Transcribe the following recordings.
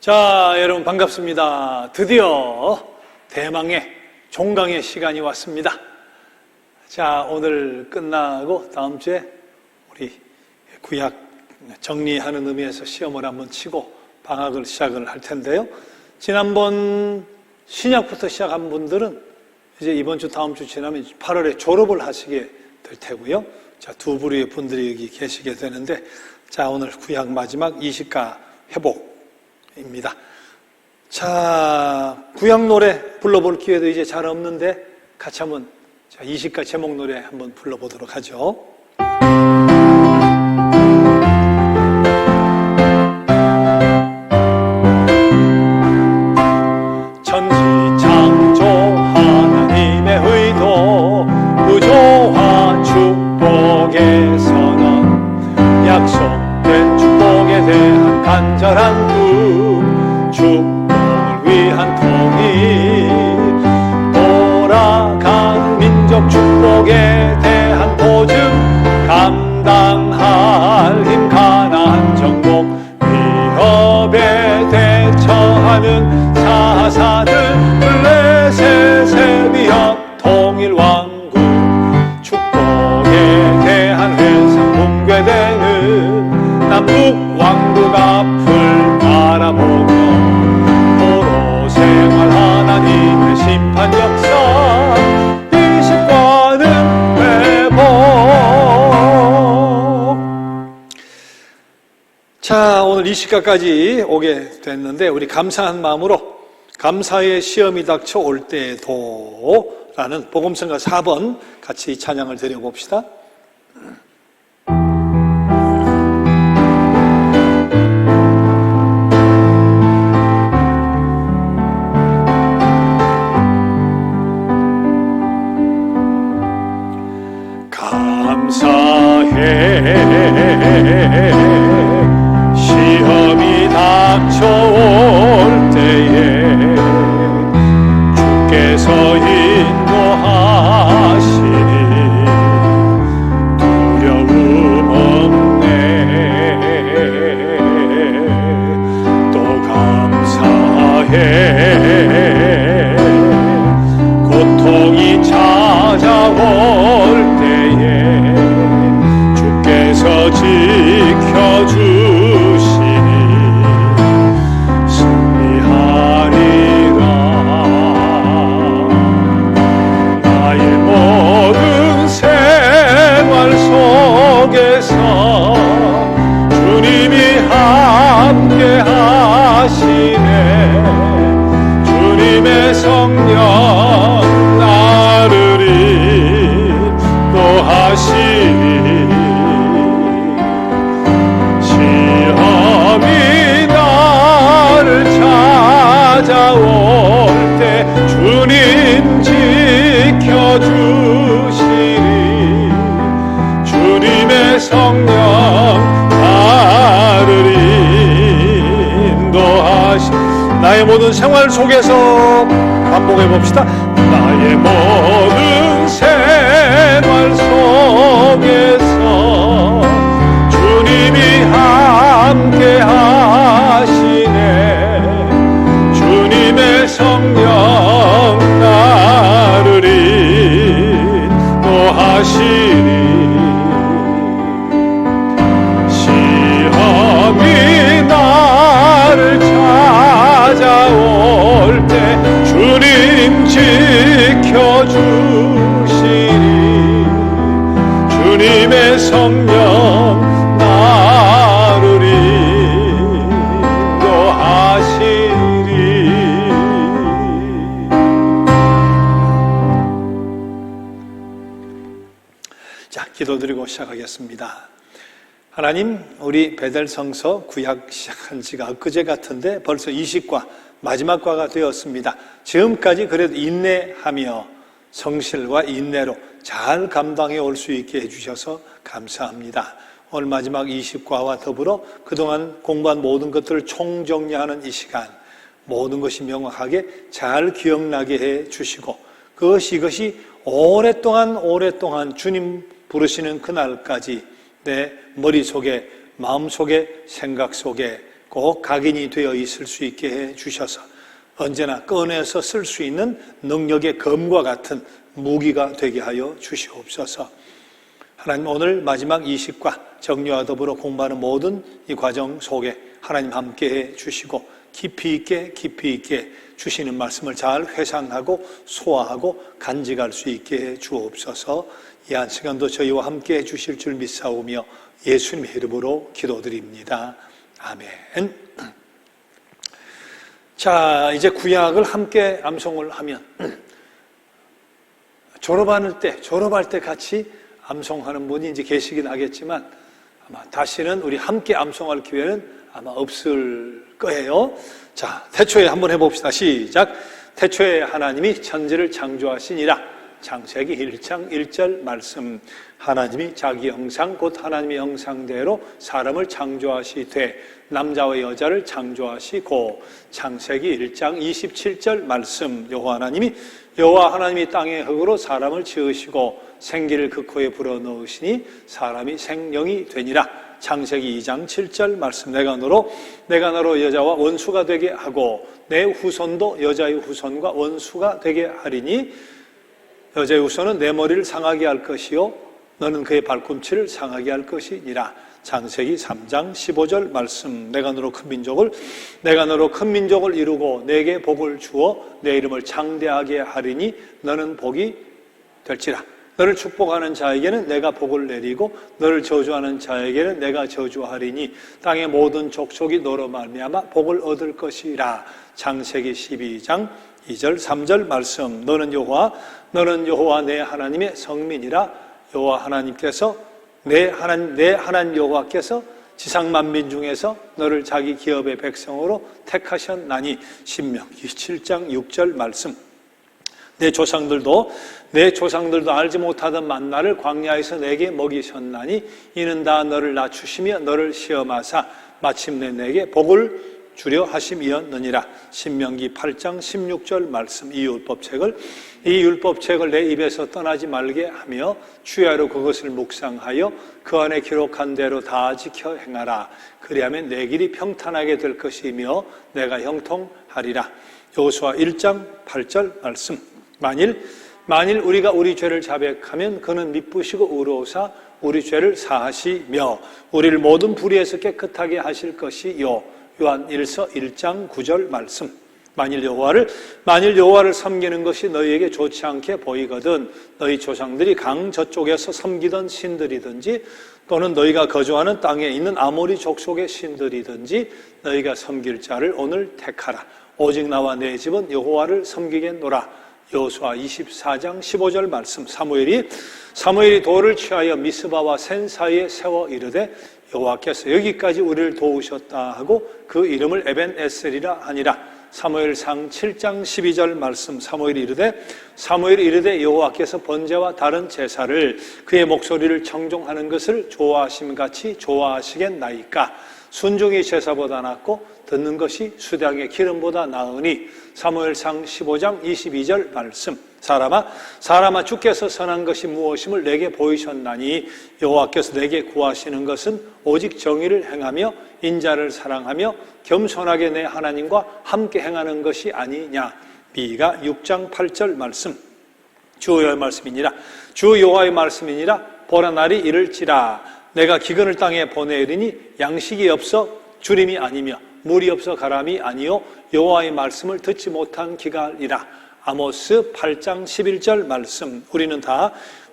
자, 여러분 반갑습니다. 드디어 대망의 종강의 시간이 왔습니다. 자, 오늘 끝나고 다음 주에 우리 구약 정리하는 의미에서 시험을 한번 치고 방학을 시작을 할 텐데요. 지난번 신약부터 시작한 분들은 이제 이번 주 다음 주 지나면 8월에 졸업을 하시게 될 테고요. 자, 두 부류의 분들이 여기 계시게 되는데, 자, 오늘 구약 마지막 이시가 회복입니다. 자, 구약 노래 불러볼 기회도 이제 잘 없는데 같이 한번 자, 이시가 제목 노래 한번 불러보도록 하죠. 천지창조 하나님의 의도, 구조와 축복의 선언, 약속된 축복에 대한 간절한 꿈, 축복을 위한 통일, 돌아간 민족 축복에 대한 보증, 감당할 힘 가나안 정복, 위협에 대처하는 사사들, 블레셋의 위협 통일 왕국, 축복에 대한 회상 붕괴되는 남북 왕국 앞을 바라보며 도로 생활 하나님의 심판 역사, 이식과는 회복. 자, 오늘 이 시간까지 오게 됐는데 우리 감사한 마음으로 감사의 시험이 닥쳐 올 때에도 라는 복음성가 4번 같이 찬양을 드려봅시다. 감사해 시험이 닥쳐올 때에 주께서 인도하시니 두려움 없네. 또 감사해 고통이 찾아올 때에 주께서 지켜주시니 승리하리라. 나의 모든 생활 속에서 주님이 함께 하시네. 주님의 성령 나를 인도하시니 시험이 나를 찾아올 때 주님 지켜주시리. 주님의 성령 나를 인도하시. 나의 모든 생활 속에서 반복해 봅시다. 나의 모든 생활 속에서 주님이 함께 하시네. 주님의 성령 나를 인도하시니 시험이 나를 찾아올 때 주님 지켜주시니 주님의 성령 나를 인도하시리. 자, 기도드리고 시작하겠습니다. 하나님, 우리 베델성서 구약 시작한 지가 엊그제 같은데 벌써 20과 마지막 과가 되었습니다. 지금까지 그래도 인내하며 성실과 인내로 잘 감당해 올 수 있게 해주셔서 감사합니다. 오늘 마지막 20과와 더불어 그동안 공부한 모든 것들을 총정리하는 이 시간, 모든 것이 명확하게 잘 기억나게 해 주시고 이것이 오랫동안 주님 부르시는 그날까지 내 머릿속에, 마음속에, 생각 속에 꼭 각인이 되어 있을 수 있게 해 주셔서 언제나 꺼내서 쓸 수 있는 능력의 검과 같은 무기가 되게 하여 주시옵소서. 하나님, 오늘 마지막 이식과 정리와 더불어 공부하는 모든 이 과정 속에 하나님 함께해 주시고 깊이 있게 주시는 말씀을 잘 회상하고 소화하고 간직할 수 있게 해 주옵소서. 이 한 시간도 저희와 함께해 주실 줄 믿사오며 예수님의 이름으로 기도드립니다. 아멘. 자, 이제 구약을 함께 암송을 하면 졸업할 때 같이 암송하는 분이 이제 계시긴 하겠지만 아마 다시는 우리 함께 암송할 기회는 아마 없을 거예요. 자, 태초에 한번 해봅시다. 시작. 태초에 하나님이 천지를 창조하시니라. 창세기 1장 1절 말씀. 하나님이 자기 형상 곧 하나님의 형상대로 사람을 창조하시되 남자와 여자를 창조하시고. 창세기 1장 27절 말씀. 여호와 하나님이 땅의 흙으로 사람을 지으시고 생기를 그 코에 불어넣으시니 사람이 생명이 되니라. 창세기 2장 7절 말씀. 내가 너로 여자와 원수가 되게 하고 내 후손도 여자의 후손과 원수가 되게 하리니 여자의 후손은 내 머리를 상하게 할 것이요 너는 그의 발꿈치를 상하게 할 것이니라. 창세기 3장 15절 말씀. 내가 너로 큰 민족을 이루고 내게 복을 주어 내 이름을 창대하게 하리니 너는 복이 될지라. 너를 축복하는 자에게는 내가 복을 내리고 너를 저주하는 자에게는 내가 저주하리니 땅의 모든 족속이 너로 말미암아 복을 얻을 것이라. 창세기 12장 2절 3절 말씀. 너는 여호와 내 하나님의 성민이라. 여호와 하나님께서 내 하나님 여호와께서 지상 만민 중에서 너를 자기 기업의 백성으로 택하셨나니. 신명기 7장 6절 말씀. 내 조상들도 알지 못하던 만나를 광야에서 내게 먹이셨나니 이는 다 너를 낮추시며 너를 시험하사 마침내 내게 복을 주려 하심이었느니라. 신명기 8장 16절 말씀. 이 율법책을 내 입에서 떠나지 말게 하며 주야로 그것을 묵상하여 그 안에 기록한 대로 다 지켜 행하라. 그리하면 내 길이 평탄하게 될 것이며 내가 형통하리라. 여호수아 1장 8절 말씀. 만일 우리가 우리 죄를 자백하면 그는 미쁘시고 의로우사 우리 죄를 사하시며 우리를 모든 불의에서 깨끗하게 하실 것이요. 요한 1서 1장 9절 말씀. 만일 여호와를 섬기는 것이 너희에게 좋지 않게 보이거든 너희 조상들이 강 저쪽에서 섬기던 신들이든지 또는 너희가 거주하는 땅에 있는 아모리 족속의 신들이든지 너희가 섬길 자를 오늘 택하라. 오직 나와 내 집은 여호와를 섬기겠노라. 여호수아 24장 15절 말씀. 사무엘이 돌을 취하여 미스바와 센 사이에 세워 이르되 여호와께서 여기까지 우리를 도우셨다 하고 그 이름을 에벤에셀이라 하니라. 사무엘상 7장 12절 말씀. 사무엘이 이르되 여호와께서 번제와 다른 제사를 그의 목소리를 청종하는 것을 좋아하심같이 좋아하시겠나이까. 순종이 제사보다 낫고 듣는 것이 수량의 기름보다 나으니. 사무엘상 15장 22절 말씀. 사람아 주께서 선한 것이 무엇임을 내게 보이셨나니 여호와께서 내게 구하시는 것은 오직 정의를 행하며 인자를 사랑하며 겸손하게 내 하나님과 함께 행하는 것이 아니냐. 미가 6장 8절 말씀. 주 여호와의 말씀이니라. 보라 날이 이를지라. 내가 기근을 땅에 보내리니 양식이 없어 주림이 아니며 물이 없어 가람이 아니요 여호와의 말씀을 듣지 못한 기갈이라. 아모스 8장 11절 말씀.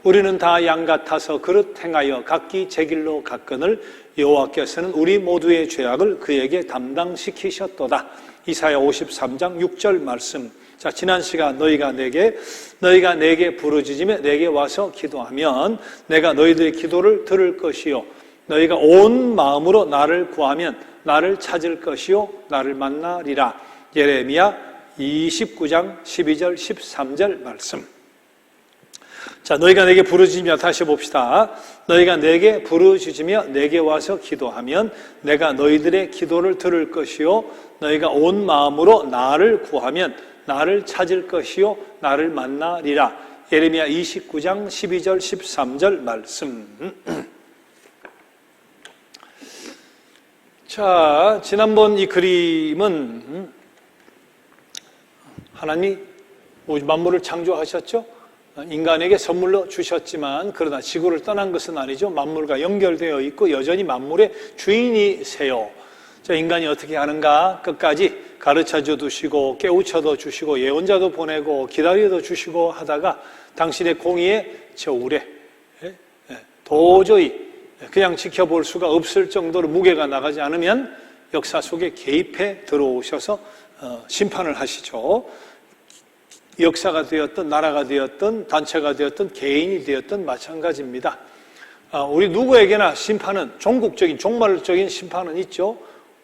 우리는 다 양 같아서 그릇 행하여 각기 제 길로 갔거늘 여호와께서는 우리 모두의 죄악을 그에게 담당시키셨도다. 이사야 53장 6절 말씀. 자, 지난 시간 너희가 내게 부르짖으며 내게 와서 기도하면 내가 너희들의 기도를 들을 것이요 너희가 온 마음으로 나를 구하면 나를 찾을 것이요 나를 만나리라. 예레미야 29장 12절 13절 말씀. 자, 너희가 내게 부르짖으며 다시 봅시다. 너희가 내게 부르짖으며 내게 와서 기도하면 내가 너희들의 기도를 들을 것이요 너희가 온 마음으로 나를 구하면 나를 찾을 것이요 나를 만나리라. 예레미야 29장 12절 13절 말씀. 자, 지난번 이 그림은 하나님이 만물을 창조하셨죠? 인간에게 선물로 주셨지만 그러나 지구를 떠난 것은 아니죠. 만물과 연결되어 있고 여전히 만물의 주인이세요. 자, 인간이 어떻게 하는가? 끝까지 가르쳐줘 주시고 깨우쳐도 주시고 예언자도 보내고 기다려도 주시고 하다가 당신의 공의의 저울에 도저히 그냥 지켜볼 수가 없을 정도로 무게가 나가지 않으면 역사 속에 개입해 들어오셔서 심판을 하시죠. 역사가 되었든 나라가 되었든 단체가 되었든 개인이 되었든 마찬가지입니다. 우리 누구에게나 심판은 종국적인 종말적인 심판은 있죠.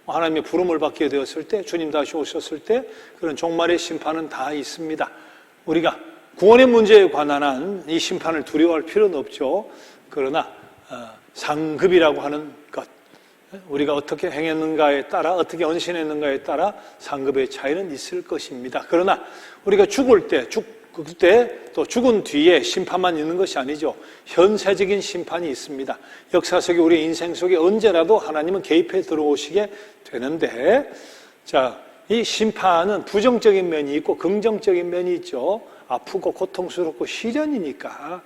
하나님의 부름을 받게 되었을 때 주님 다시 오셨을 때 그런 종말의 심판은 다 있습니다. 우리가 구원의 문제에 관한 이 심판을 두려워할 필요는 없죠. 그러나 상급이라고 하는 것, 우리가 어떻게 행했는가에 따라 어떻게 헌신했는가에 따라 상급의 차이는 있을 것입니다. 그러나 우리가 죽을 때, 그때 또 죽은 뒤에 심판만 있는 것이 아니죠. 현세적인 심판이 있습니다. 역사 속에 우리 인생 속에 언제라도 하나님은 개입해 들어오시게 되는데, 자, 이 심판은 부정적인 면이 있고 긍정적인 면이 있죠. 아프고 고통스럽고 시련이니까.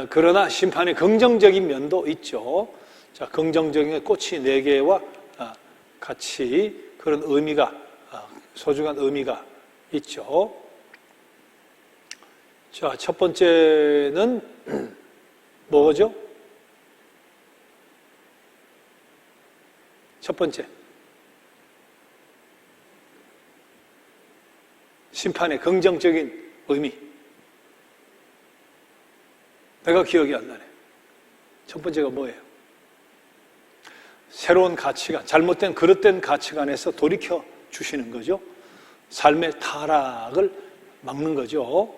그러나 심판의 긍정적인 면도 있죠. 자, 긍정적인 꽃이 4개와 같이 그런 의미가, 소중한 의미가 있죠. 자, 첫 번째는 뭐죠? 첫 번째. 심판의 긍정적인 의미. 내가 기억이 안 나네. 첫 번째가 뭐예요? 새로운 가치관, 잘못된 그릇된 가치관에서 돌이켜 주시는 거죠. 삶의 타락을 막는 거죠.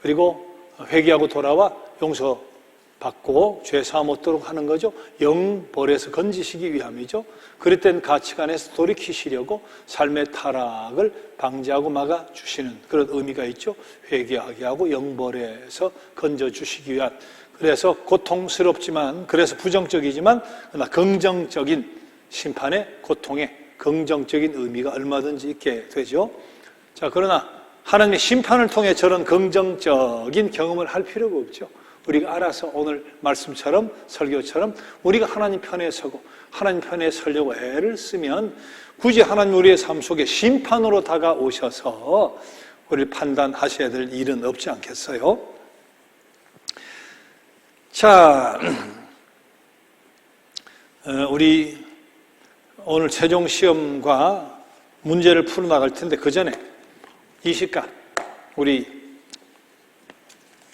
그리고 회개하고 돌아와 용서받고 죄 사함 얻도록 하는 거죠. 영벌에서 건지시기 위함이죠. 그릇된 가치관에서 돌이키시려고 삶의 타락을 방지하고 막아주시는 그런 의미가 있죠. 회개하게 하고 영벌에서 건져주시기 위한, 그래서 고통스럽지만, 그래서 부정적이지만 그러나 긍정적인 심판의 고통에 긍정적인 의미가 얼마든지 있게 되죠. 자, 그러나 하나님의 심판을 통해 저런 긍정적인 경험을 할 필요가 없죠. 우리가 알아서 오늘 말씀처럼 설교처럼 우리가 하나님 편에 서고 하나님 편에 서려고 애를 쓰면 굳이 하나님 우리의 삶 속에 심판으로 다가오셔서 우리를 판단하셔야 될 일은 없지 않겠어요? 자, 우리 오늘 최종 시험과 문제를 풀어나갈 텐데 그 전에 이 시간 우리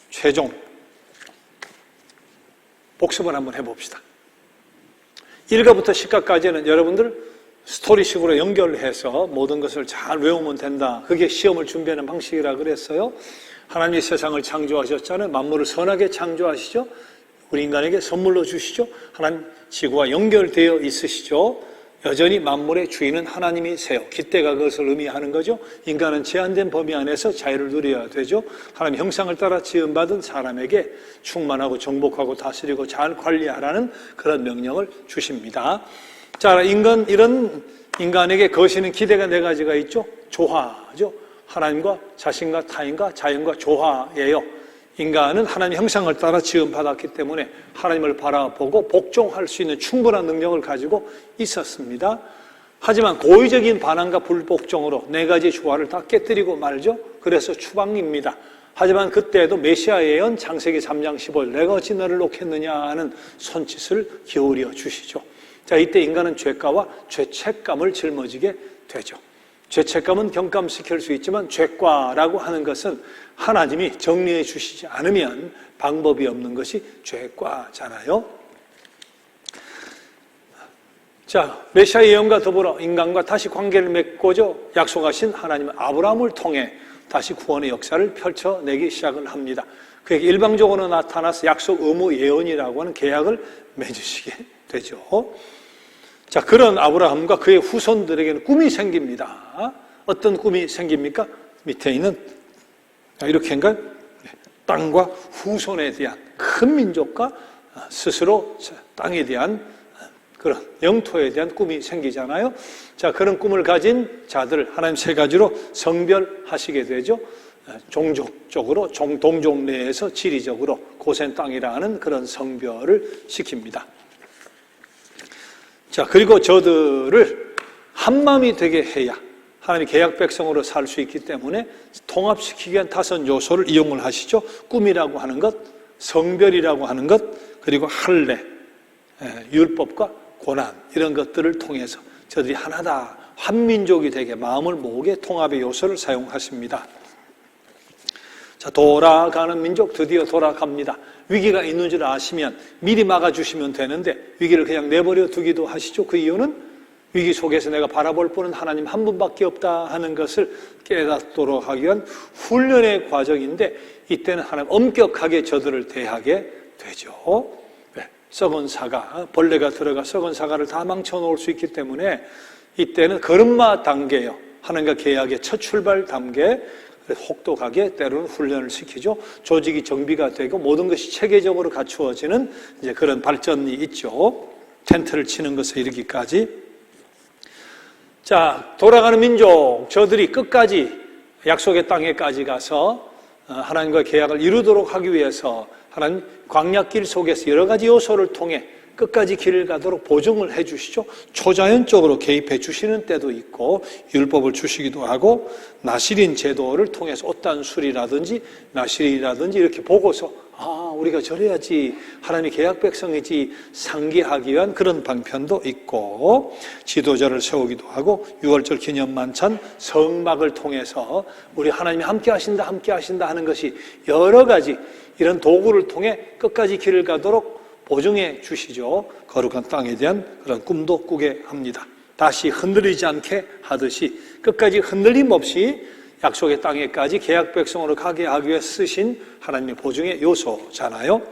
최종 복습을 한번 해봅시다. 1가부터 10가까지는 여러분들 스토리식으로 연결해서 모든 것을 잘 외우면 된다. 그게 시험을 준비하는 방식이라 그랬어요. 하나님이 세상을 창조하셨잖아요. 만물을 선하게 창조하시죠. 우리 인간에게 선물로 주시죠. 하나님 지구와 연결되어 있으시죠. 여전히 만물의 주인은 하나님이세요. 깃대가 그것을 의미하는 거죠. 인간은 제한된 범위 안에서 자유를 누려야 되죠. 하나님 형상을 따라 지음받은 사람에게 충만하고 정복하고 다스리고 잘 관리하라는 그런 명령을 주십니다. 자, 이런 인간에게 거시는 기대가 4가지가 있죠. 조화죠. 하나님과 자신과 타인과 자연과 조화예요. 인간은 하나님 형상을 따라 지음받았기 때문에 하나님을 바라보고 복종할 수 있는 충분한 능력을 가지고 있었습니다. 하지만 고의적인 반항과 불복종으로 4가지 조화를 다 깨뜨리고 말죠. 그래서 추방입니다. 하지만 그때도 메시아 예언 창세기 3장 15절 내가 어찌 너를 놓겠느냐 하는 손짓을 기울여 주시죠. 자, 이때 인간은 죄가와 죄책감을 짊어지게 되죠. 죄책감은 경감시킬 수 있지만 죄과라고 하는 것은 하나님이 정리해 주시지 않으면 방법이 없는 것이 죄과잖아요. 자, 메시아 예언과 더불어 인간과 다시 관계를 맺고자 약속하신 하나님은 아브라함을 통해 다시 구원의 역사를 펼쳐내기 시작을 합니다. 그에게 일방적으로 나타나서 약속 의무 예언이라고 하는 계약을 맺으시게 되죠. 자, 그런 아브라함과 그의 후손들에게는 꿈이 생깁니다. 어떤 꿈이 생깁니까? 밑에 있는 이렇게인가요? 땅과 후손에 대한 큰 민족과 스스로 땅에 대한 그런 영토에 대한 꿈이 생기잖아요. 자, 그런 꿈을 가진 자들 하나님 세 가지로 성별하시게 되죠. 종족적으로, 동족 내에서 지리적으로 고센 땅이라는 그런 성별을 시킵니다. 자, 그리고 저들을 한마음이 되게 해야 하나님의 계약 백성으로 살 수 있기 때문에 통합시키기 위한 5 요소를 이용을 하시죠. 꿈이라고 하는 것, 성별이라고 하는 것, 그리고 할례, 율법과 고난, 이런 것들을 통해서 저들이 하나다, 한민족이 되게 마음을 모으게 통합의 요소를 사용하십니다. 자, 돌아가는 민족, 드디어 돌아갑니다. 위기가 있는 줄 아시면 미리 막아주시면 되는데 위기를 그냥 내버려 두기도 하시죠. 그 이유는 위기 속에서 내가 바라볼 분은 하나님 한 분밖에 없다 하는 것을 깨닫도록 하기 위한 훈련의 과정인데, 이때는 하나님 엄격하게 저들을 대하게 되죠. 썩은 사과, 벌레가 들어가 썩은 사과를 다 망쳐놓을 수 있기 때문에 이때는 걸음마 단계요, 하나님과 계약의 첫 출발 단계, 혹독하게 때로는 훈련을 시키죠. 조직이 정비가 되고 모든 것이 체계적으로 갖추어지는 이제 그런 발전이 있죠. 텐트를 치는 것에 이르기까지. 자, 돌아가는 민족, 저들이 끝까지 약속의 땅에까지 가서 하나님과 계약을 이루도록 하기 위해서 하나님 광야길 속에서 여러 가지 요소를 통해 끝까지 길을 가도록 보증을 해 주시죠. 초자연적으로 개입해 주시는 때도 있고 율법을 주시기도 하고 나시린 제도를 통해서 옷단술이라든지 나시린이라든지 이렇게 보고서 우리가 저래야지 하나님의 계약 백성이지 상기하기 위한 그런 방편도 있고, 지도자를 세우기도 하고 6월절 기념 만찬 성막을 통해서 우리 하나님이 함께 하신다 하는 것이 여러 가지 이런 도구를 통해 끝까지 길을 가도록 보증해 주시죠. 거룩한 땅에 대한 그런 꿈도 꾸게 합니다. 다시 흔들리지 않게 하듯이 끝까지 흔들림 없이 약속의 땅에까지 계약 백성으로 가게 하기 위해 쓰신 하나님의 보증의 요소잖아요.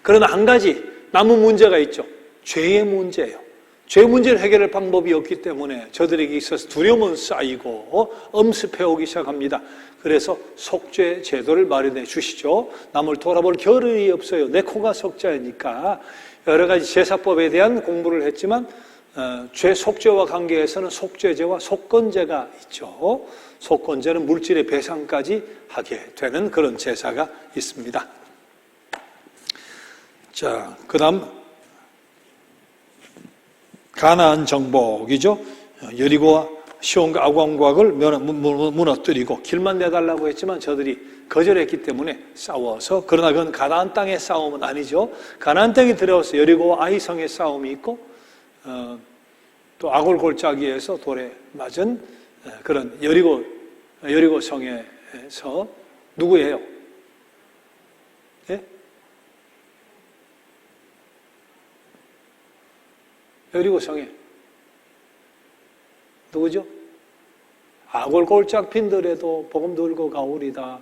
그러나 한 가지 남은 문제가 있죠. 죄의 문제예요. 죄 문제를 해결할 방법이 없기 때문에 저들에게 있어서 두려움은 쌓이고 엄습해오기 시작합니다. 그래서 속죄 제도를 마련해 주시죠. 남을 돌아볼 겨를이 없어요. 내 코가 속죄니까. 여러 가지 제사법에 대한 공부를 했지만 죄 속죄와 관계에서는 속죄제와 속건제가 있죠. 속건제는 물질의 배상까지 하게 되는 그런 제사가 있습니다. 자, 그 다음 가나안 정복이죠. 여리고와 시온과 아광곽을 무너뜨리고 길만 내달라고 했지만 저들이 거절했기 때문에 싸워서, 그러나 그건 가나안 땅의 싸움은 아니죠. 가나안 땅에 들어와서 여리고와 아이성의 싸움이 있고 또 아골 골짜기에서 돌에 맞은 그런 여리고 성에서 누구예요? 예? 여리고 성에 누구죠? 아골 골짝 핀들에도 복음 들고 가오리다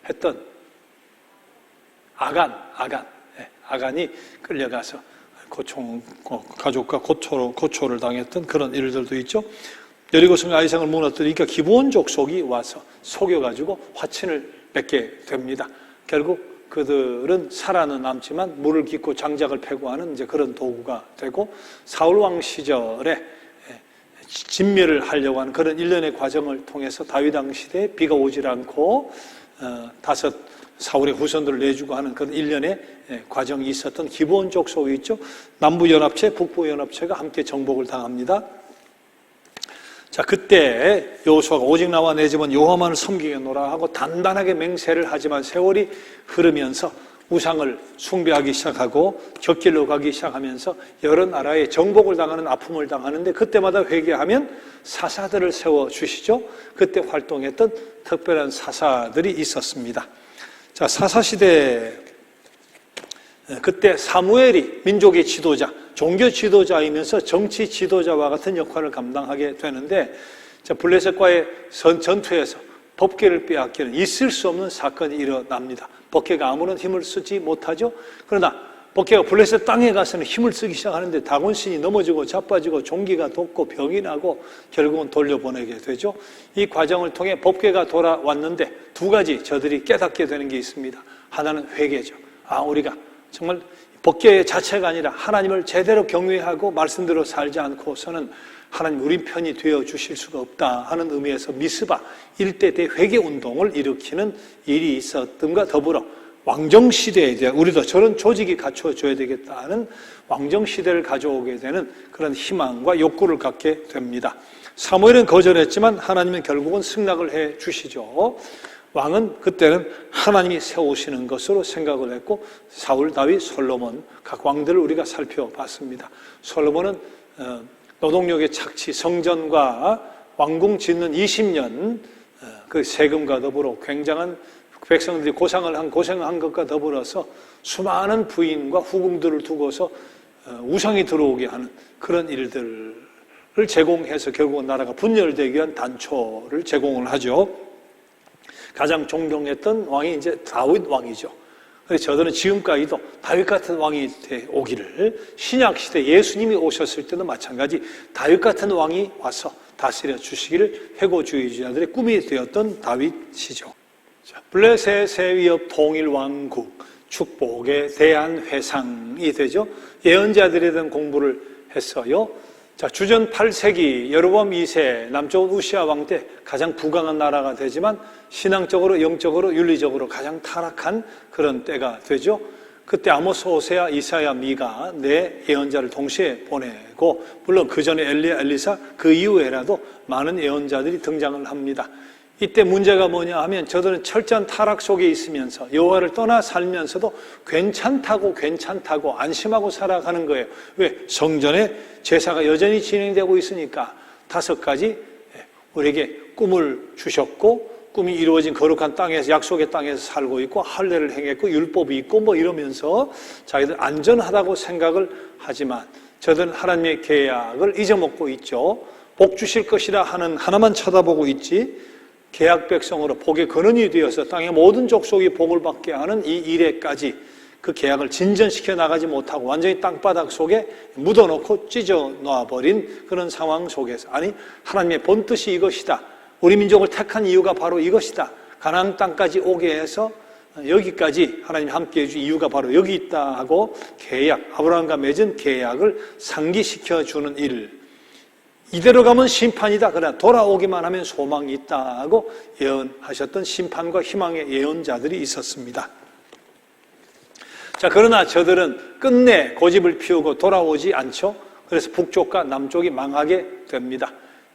했던 아간이 끌려가서 가족과 고초를 당했던 그런 일들도 있죠. 여리고성 아이성을 무너뜨리니까 기브온 족속이 와서 속여가지고 화친을 맺게 됩니다. 결국 그들은 살아는 남지만 물을 깃고 장작을 패고 하는 이제 그런 도구가 되고, 사울왕 시절에 진멸을 하려고 하는 그런 일련의 과정을 통해서 다윗왕 시대에 비가 오질 않고 5 사울의 후손들을 내주고 하는 그런 일련의 과정이 있었던 기브온 족속이 있죠. 남부연합체, 북부연합체가 함께 정복을 당합니다. 자, 그때 여호수아가 오직 나와 내 집은 여호와만을 섬기겠노라 하고 단단하게 맹세를 하지만 세월이 흐르면서 우상을 숭배하기 시작하고 곁길로 가기 시작하면서 여러 나라에 정복을 당하는 아픔을 당하는데, 그때마다 회개하면 사사들을 세워주시죠. 그때 활동했던 특별한 사사들이 있었습니다. 자, 사사시대, 그때 사무엘이 민족의 지도자, 종교 지도자이면서 정치 지도자와 같은 역할을 감당하게 되는데, 블레셋과의 전투에서 법궤를 빼앗기는 있을 수 없는 사건이 일어납니다. 법궤가 아무런 힘을 쓰지 못하죠. 그러나 법궤가 블레셋 땅에 가서는 힘을 쓰기 시작하는데 다곤신이 넘어지고 자빠지고 종기가 돋고 병이 나고 결국은 돌려보내게 되죠. 이 과정을 통해 법궤가 돌아왔는데 2가지 저들이 깨닫게 되는 게 있습니다. 하나는 회개죠. 우리가 정말 법계 자체가 아니라 하나님을 제대로 경외하고 말씀대로 살지 않고서는 하나님 우리 편이 되어 주실 수가 없다 하는 의미에서 미스바 일대 대회개운동을 일으키는 일이 있었던가 더불어 왕정시대에 대한 우리도 저런 조직이 갖춰져야 되겠다는 왕정시대를 가져오게 되는 그런 희망과 욕구를 갖게 됩니다. 사무엘은 거절했지만 하나님은 결국은 승낙을 해 주시죠. 왕은 그때는 하나님이 세우시는 것으로 생각을 했고 사울, 다윗, 솔로몬 각 왕들을 우리가 살펴봤습니다. 솔로몬은 노동력의 착취, 성전과 왕궁 짓는 20년 그 세금과 더불어 굉장한 백성들이 고생을 한 것과 더불어서 수많은 부인과 후궁들을 두고서 우상이 들어오게 하는 그런 일들을 제공해서 결국은 나라가 분열되기 위한 단초를 제공을 하죠. 가장 존경했던 왕이 이제 다윗 왕이죠. 그래서 저들은 지금까지도 다윗 같은 왕이 오기를, 신약시대 예수님이 오셨을 때도 마찬가지 다윗 같은 왕이 와서 다스려 주시기를 회고주의자들의 꿈이 되었던 다윗이죠. 블레셋의 위협 통일왕국, 축복의 대한회상이 되죠. 예언자들에 대한 공부를 했어요. 주전 8세기 여로보암 2세 남쪽은 우시아 왕 때 가장 부강한 나라가 되지만 신앙적으로, 영적으로, 윤리적으로 가장 타락한 그런 때가 되죠. 그때 아모스, 호세아, 이사야, 미가 네 예언자를 동시에 보내고, 물론 그 전에 엘리야, 엘리사, 그 이후에라도 많은 예언자들이 등장을 합니다. 이때 문제가 뭐냐 하면 저들은 철저한 타락 속에 있으면서 여호와를 떠나 살면서도 괜찮다고 안심하고 살아가는 거예요. 왜? 성전에 제사가 여전히 진행되고 있으니까 5가지 우리에게 꿈을 주셨고 꿈이 이루어진 거룩한 땅에서, 약속의 땅에서 살고 있고 할례를 행했고 율법이 있고 뭐 이러면서 자기들 안전하다고 생각을 하지만 저들은 하나님의 계약을 잊어먹고 있죠. 복 주실 것이라 하는 하나만 쳐다보고 있지, 계약 백성으로 복의 근원이 되어서 땅의 모든 족속이 복을 받게 하는 이 일에까지 그 계약을 진전시켜 나가지 못하고 완전히 땅바닥 속에 묻어놓고 찢어 놔버린 그런 상황 속에서, 아니 하나님의 본뜻이 이것이다, 우리 민족을 택한 이유가 바로 이것이다, 가나안 땅까지 오게 해서 여기까지 하나님이 함께해 준 이유가 바로 여기 있다 하고 계약, 아브라함과 맺은 계약을 상기시켜 주는 일, 이대로 가면 심판이다, 그러나 돌아오기만 하면 소망이 있다 하고 예언하셨던 심판과 희망의 예언자들이 있었습니다. 그러나 저들은 끝내 고집을 피우고 돌아오지 않죠. 그래서 북쪽과 남쪽이 망하게 됩니다.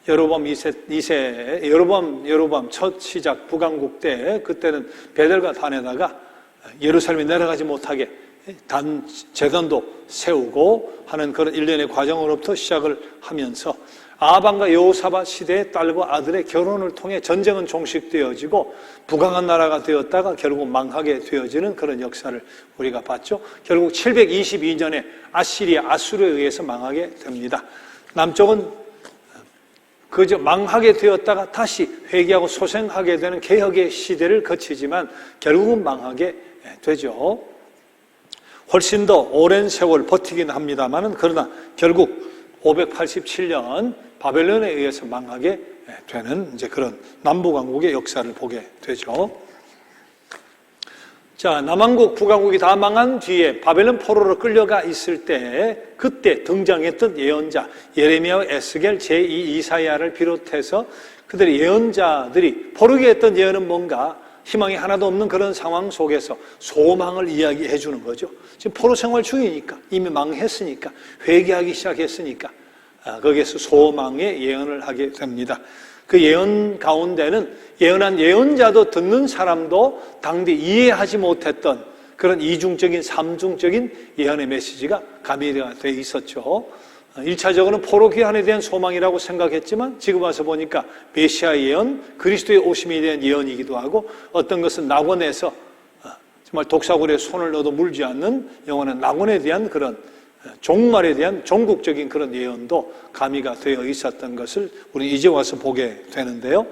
여로보암 2세, 여로보암 첫 시작 북왕국 때, 그때는 베델과 단에다가 예루살렘에 내려가지 못하게 재단도 세우고 하는 그런 일련의 과정으로부터 시작을 하면서 아합과 여호사밧 시대의 딸과 아들의 결혼을 통해 전쟁은 종식되어지고 부강한 나라가 되었다가 결국 망하게 되어지는 그런 역사를 우리가 봤죠. 결국 722년에 아수르에 의해서 망하게 됩니다. 남쪽은 그저 망하게 되었다가 다시 회개하고 소생하게 되는 개혁의 시대를 거치지만 결국은 망하게 되죠. 훨씬 더 오랜 세월 버티긴 합니다만은, 그러나 결국 587년 바벨론에 의해서 망하게 되는 이제 그런 남북왕국의 역사를 보게 되죠. 남왕국, 북왕국이 다 망한 뒤에 바벨론 포로로 끌려가 있을 때 그때 등장했던 예언자 예레미야와 에스겔, 제2 이사야를 비롯해서 그들의 예언자들이 포르게 했던 예언은 뭔가 희망이 하나도 없는 그런 상황 속에서 소망을 이야기해 주는 거죠. 지금 포로 생활 중이니까, 이미 망했으니까, 회개하기 시작했으니까 거기에서 소망의 예언을 하게 됩니다. 그 예언 가운데는 예언한 예언자도 듣는 사람도 당대 이해하지 못했던 그런 이중적인, 삼중적인 예언의 메시지가 가미가 되어 있었죠. 1차적으로는 포로 귀환에 대한 소망이라고 생각했지만 지금 와서 보니까 메시아 예언, 그리스도의 오심에 대한 예언이기도 하고, 어떤 것은 낙원에서 정말 독사굴에 손을 넣어도 물지 않는 영원한 낙원에 대한 그런 종말에 대한 종국적인 그런 예언도 가미가 되어 있었던 것을 우리 이제 와서 보게 되는데요.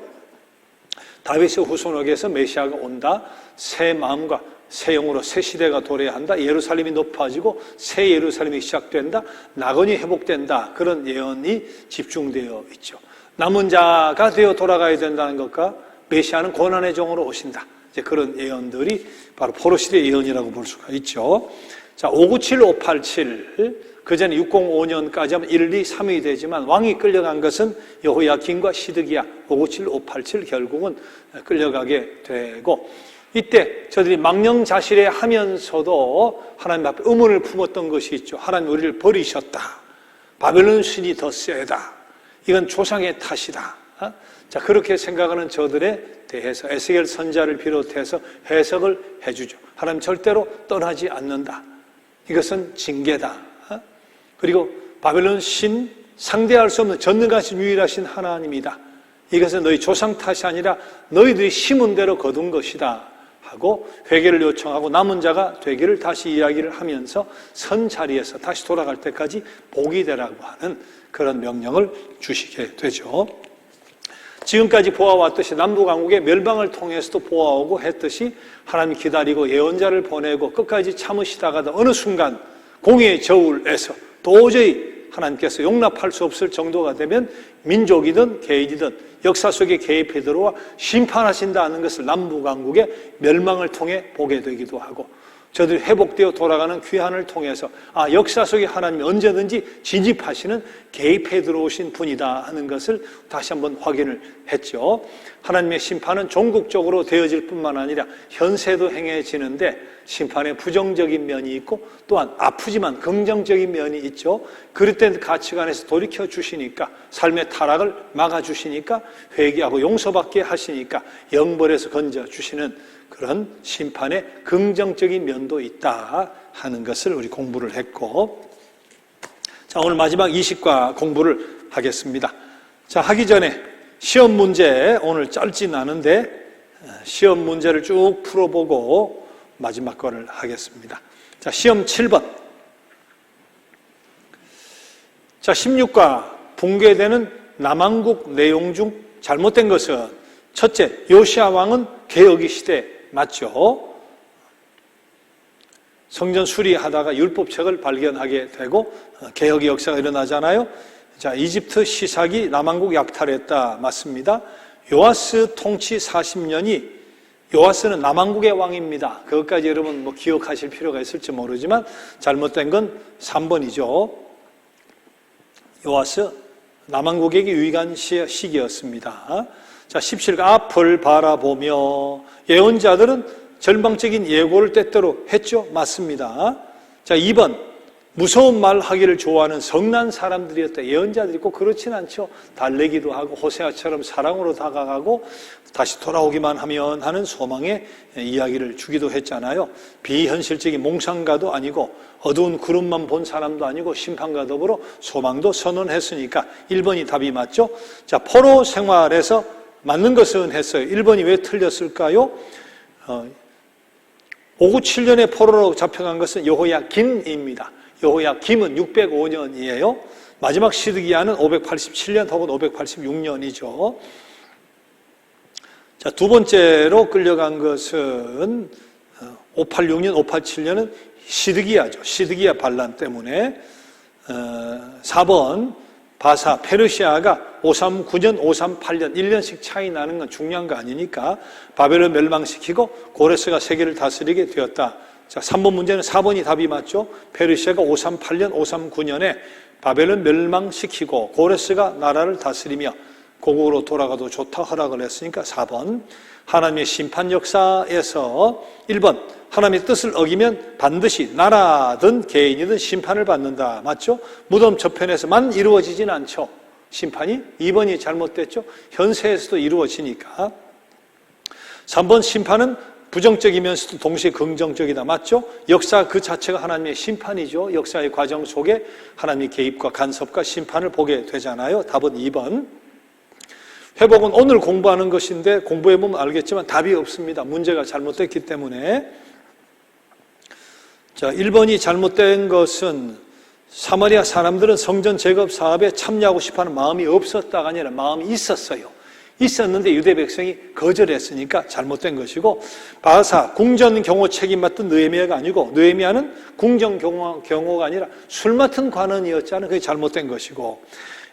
다윗의 후손에게서 메시아가 온다, 새 마음과 새 영으로 새 시대가 도래한다, 예루살렘이 높아지고 새 예루살렘이 시작된다, 낙원이 회복된다, 그런 예언이 집중되어 있죠. 남은 자가 되어 돌아가야 된다는 것과 메시아는 고난의 종으로 오신다, 이제 그런 예언들이 바로 포로 시대 예언이라고 볼 수가 있죠. 자, 597, 587. 그 전에 605년까지 하면 1, 2, 3이 되지만 왕이 끌려간 것은 여호야긴과 시드기야 597, 587 결국은 끌려가게 되고 이때 저들이 망령자실해 하면서도 하나님 앞에 의문을 품었던 것이 있죠. 하나님 우리를 버리셨다. 바벨론 신이 더 세다. 이건 조상의 탓이다. 자, 그렇게 생각하는 저들에 대해서 에스겔 선지자를 비롯해서 해석을 해주죠. 하나님 절대로 떠나지 않는다. 이것은 징계다. 그리고 바벨론 신, 상대할 수 없는 전능하신 유일하신 하나님이다. 이것은 너희 조상 탓이 아니라 너희들이 심은 대로 거둔 것이다 하고 회개를 요청하고 남은 자가 되기를 다시 이야기를 하면서 선 자리에서 다시 돌아갈 때까지 복이 되라고 하는 그런 명령을 주시게 되죠. 지금까지 보아왔듯이 남북왕국의 멸망을 통해서도 보아오고 했듯이 하나님 기다리고 예언자를 보내고 끝까지 참으시다가도 어느 순간 공의의 저울에서 도저히 하나님께서 용납할 수 없을 정도가 되면 민족이든 개인이든 역사 속에 개입해 들어와 심판하신다는 것을 남북왕국의 멸망을 통해 보게 되기도 하고 저들이 회복되어 돌아가는 귀환을 통해서 역사 속에 하나님이 언제든지 진입하시는 개입해 들어오신 분이다 하는 것을 다시 한번 확인을 했죠. 하나님의 심판은 종국적으로 되어질 뿐만 아니라 현세도 행해지는데 심판에 부정적인 면이 있고 또한 아프지만 긍정적인 면이 있죠. 그럴 때 가치관에서 돌이켜 주시니까 삶의 타락을 막아 주시니까 회개하고 용서받게 하시니까 영벌에서 건져 주시는 그런 심판의 긍정적인 면도 있다 하는 것을 우리 공부를 했고, 자, 오늘 마지막 20과 공부를 하겠습니다. 자, 하기 전에 시험 문제 오늘 짧진 않은데 시험 문제를 쭉 풀어보고 마지막 거를 하겠습니다. 자, 시험 7번. 자, 16과 붕괴되는 남왕국 내용 중 잘못된 것은 첫째, 요시야 왕은 개혁의 시대 맞죠? 성전 수리하다가 율법책을 발견하게 되고 개혁의 역사가 일어나잖아요. 자, 이집트 시삭이 남왕국 약탈했다 맞습니다. 요아스 통치 40년이 요아스는 남왕국의 왕입니다. 그것까지 여러분 기억하실 필요가 있을지 모르지만 잘못된 건 3번이죠. 요아스 남왕국에게 유익한 시기였습니다. 자, 17가 앞을 바라보며 예언자들은 절망적인 예고를 때때로 했죠. 맞습니다. 자, 2번 무서운 말 하기를 좋아하는 성난 사람들이었다. 예언자들이 꼭 그렇진 않죠. 달래기도 하고 호세아처럼 사랑으로 다가가고 다시 돌아오기만 하면 하는 소망의 이야기를 주기도 했잖아요. 비현실적인 몽상가도 아니고 어두운 구름만 본 사람도 아니고 심판과 더불어 소망도 선언했으니까 1번이 답이 맞죠. 자, 포로 생활에서 맞는 것은 했어요. 1번이 왜 틀렸을까요? 597년에 포로로 잡혀간 것은 여호야긴입니다. 여호야김은 605년이에요. 마지막 시드기야는 587년 혹은 586년이죠. 자, 두 번째로 끌려간 것은 586년, 587년은 시드기야죠. 시드기야 반란 때문에. 4번 바사, 페르시아가 539년, 538년 1년씩 차이 나는 건 중요한 거 아니니까 바벨을 멸망시키고 고레스가 세계를 다스리게 되었다. 자, 3번 문제는 4번이 답이 맞죠. 페르시아가 538년, 539년에 바벨을 멸망시키고 고레스가 나라를 다스리며 고국으로 돌아가도 좋다 허락을 했으니까 4번. 하나님의 심판 역사에서 1번 하나님의 뜻을 어기면 반드시 나라든 개인이든 심판을 받는다. 맞죠? 무덤 저편에서만 이루어지진 않죠. 심판이 2번이 잘못됐죠. 현세에서도 이루어지니까. 3번 심판은 부정적이면서도 동시에 긍정적이다. 맞죠? 역사 그 자체가 하나님의 심판이죠. 역사의 과정 속에 하나님의 개입과 간섭과 심판을 보게 되잖아요. 답은 2번. 회복은 오늘 공부하는 것인데 공부해보면 알겠지만 답이 없습니다. 문제가 잘못됐기 때문에. 자, 1번이 잘못된 것은 사마리아 사람들은 성전 재건 사업에 참여하고 싶어하는 마음이 없었다가 아니라 마음이 있었어요. 있었는데 유대 백성이 거절했으니까 잘못된 것이고, 바사 궁전 경호 책임 맡은 느헤미야가 아니고 느헤미야는 궁전 경호가 아니라 술 맡은 관원이었잖아요. 그게 잘못된 것이고,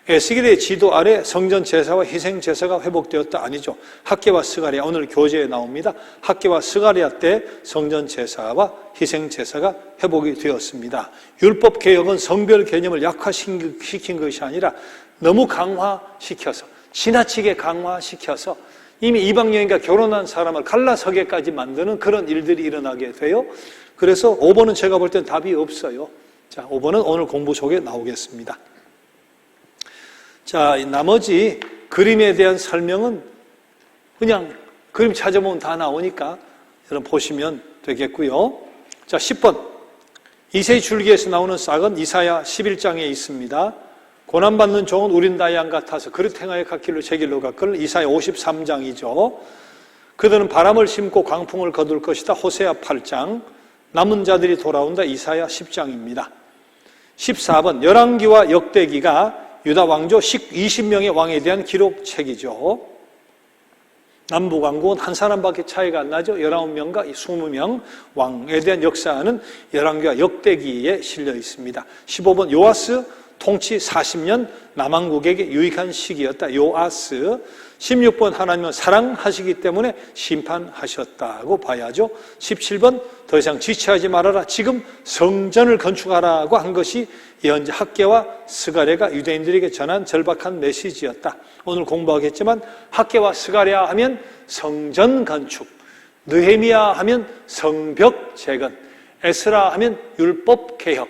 에스겔의 지도 아래 성전 제사와 희생 제사가 회복되었다. 아니죠. 학개와 스가랴, 오늘 교재에 나옵니다. 학개와 스가랴 때 성전 제사와 희생 제사가 회복이 되었습니다. 율법 개혁은 성별 개념을 약화시킨 것이 아니라 너무 강화시켜서, 지나치게 강화시켜서 이미 이방 여인과 결혼한 사람을 갈라서게까지 만드는 그런 일들이 일어나게 돼요. 그래서 5번은 제가 볼 땐 답이 없어요. 자, 5번은 오늘 공부 속에 나오겠습니다. 자, 나머지 그림에 대한 설명은 그냥 그림 찾아보면 다 나오니까 여러분 보시면 되겠고요. 자, 10번. 이새의 줄기에서 나오는 싹은 이사야 11장에 있습니다. 고난받는 종은 우린 다 양 같아서 그릇 행하여 각 길로 제 길로 갔거늘 이사야 53장이죠. 그들은 바람을 심고 광풍을 거둘 것이다. 호세아 8장. 남은 자들이 돌아온다. 이사야 10장입니다. 14번. 열왕기와 역대기가 유다 왕조 20명의 왕에 대한 기록책이죠. 남북왕국은 한 사람밖에 차이가 안 나죠. 19명과 20명 왕에 대한 역사는 열왕기와 역대기에 실려 있습니다. 15번. 요아스 통치 40년 남왕국에게 유익한 시기였다. 요아스. 16번. 하나님은 사랑하시기 때문에 심판하셨다고 봐야죠. 17번. 더 이상 지체하지 말아라. 지금 성전을 건축하라고 한 것이 예언자 학개와 스가랴가 유대인들에게 전한 절박한 메시지였다. 오늘 공부하겠지만 학개와 스가랴 하면 성전 건축, 느헤미야 하면 성벽 재건, 에스라 하면 율법 개혁.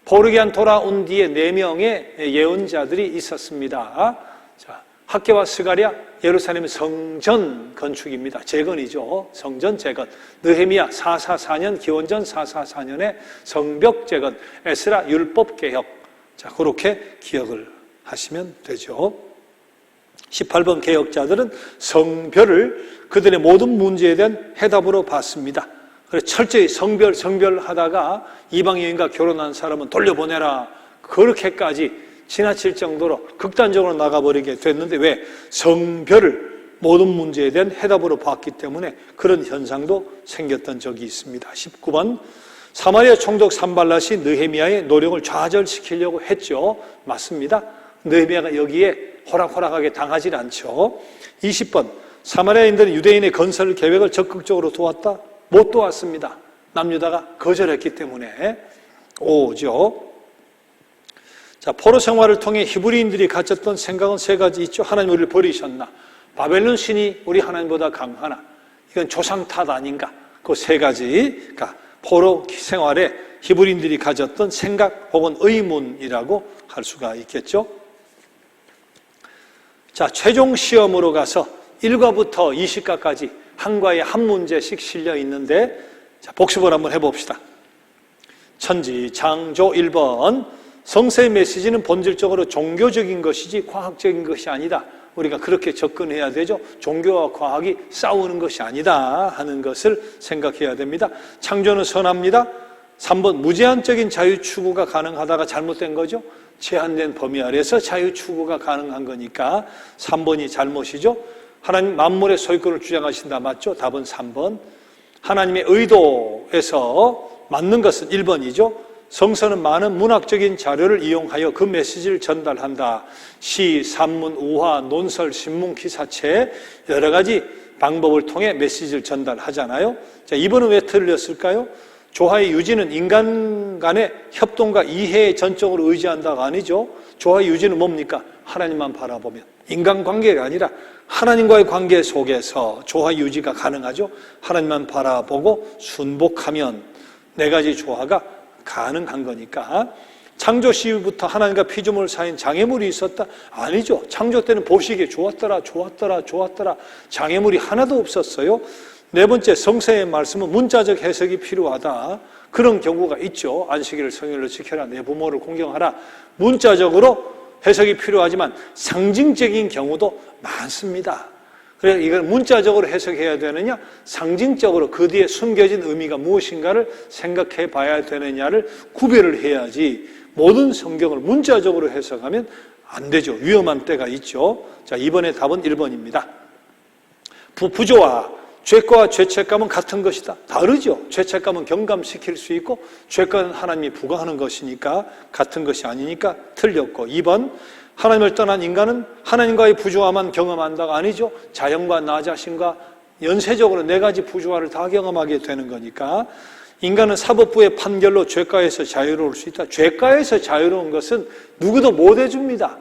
보르기안 돌아온 뒤에 4명의 예언자들이 있었습니다. 자, 학개와 스가랴, 예루살렘의 성전 건축입니다. 재건이죠. 성전 재건. 느헤미야 444년, 기원전 444년에 성벽 재건, 에스라 율법 개혁. 자, 그렇게 기억을 하시면 되죠. 18번. 개혁자들은 성별을 그들의 모든 문제에 대한 해답으로 봤습니다. 그래서 철저히 성별하다가 이방 여인과 결혼한 사람은 돌려보내라. 그렇게까지 지나칠 정도로 극단적으로 나가버리게 됐는데 왜? 성별을 모든 문제에 대한 해답으로 봤기 때문에 그런 현상도 생겼던 적이 있습니다. 19번. 사마리아 총독 산발랏이 느헤미야의 노력을 좌절시키려고 했죠. 맞습니다. 느헤미야가 여기에 호락호락하게 당하지 않죠. 20번. 사마리아인들은 유대인의 건설 계획을 적극적으로 도왔다? 못 도왔습니다. 남유다가 거절했기 때문에. 5죠. 자, 포로 생활을 통해 히브리인들이 가졌던 생각은 3가지 있죠. 하나님 우리를 버리셨나? 바벨론 신이 우리 하나님보다 강하나? 이건 조상 탓 아닌가? 그 3가지가 포로 생활에 히브리인들이 가졌던 생각 혹은 의문이라고 할 수가 있겠죠. 자, 최종 시험으로 가서 1과부터 20과까지 한 과에 한 문제씩 실려 있는데, 자, 복습을 한번 해봅시다. 천지 창조 1번. 성서의 메시지는 본질적으로 종교적인 것이지 과학적인 것이 아니다. 우리가 그렇게 접근해야 되죠. 종교와 과학이 싸우는 것이 아니다 하는 것을 생각해야 됩니다. 창조는 선합니다. 3번. 무제한적인 자유 추구가 가능하다가 잘못된 거죠. 제한된 범위 아래서 자유 추구가 가능한 거니까 3번이 잘못이죠. 하나님 만물의 소유권을 주장하신다. 맞죠? 답은 3번. 하나님의 의도에서 맞는 것은 1번이죠. 성서는 많은 문학적인 자료를 이용하여 그 메시지를 전달한다. 시, 산문, 우화, 논설, 신문, 기사체 여러 가지 방법을 통해 메시지를 전달하잖아요. 자, 2번은 왜 틀렸을까요? 조화의 유지는 인간 간의 협동과 이해에 전적으로 의지한다가 아니죠. 조화의 유지는 뭡니까? 하나님만 바라보면. 인간관계가 아니라 하나님과의 관계 속에서 조화 유지가 가능하죠. 하나님만 바라보고 순복하면 4가지 조화가 가능한 거니까. 창조 시부터 하나님과 피조물 사이엔 장애물이 있었다? 아니죠. 창조 때는 보시기에 좋았더라. 장애물이 하나도 없었어요. 4번째, 성서의 말씀은 문자적 해석이 필요하다. 그런 경우가 있죠. 안식일을 성일로 지켜라. 내 부모를 공경하라. 문자적으로 해석이 필요하지만 상징적인 경우도 많습니다. 그래서 이걸 문자적으로 해석해야 되느냐, 상징적으로 그 뒤에 숨겨진 의미가 무엇인가를 생각해 봐야 되느냐를 구별을 해야지 모든 성경을 문자적으로 해석하면 안 되죠. 위험한 때가 있죠. 자, 이번에 답은 1번입니다. 부조와 죄과 죄책감은 같은 것이다. 다르죠. 죄책감은 경감시킬 수 있고 죄과는 하나님이 부과하는 것이니까 같은 것이 아니니까 틀렸고, 2번 하나님을 떠난 인간은 하나님과의 부조화만 경험한다가 아니죠. 자연과 나 자신과 연쇄적으로 4가지 부조화를 다 경험하게 되는 거니까 인간은 사법부의 판결로 죄과에서 자유로울 수 있다. 죄과에서 자유로운 것은 누구도 못 해줍니다.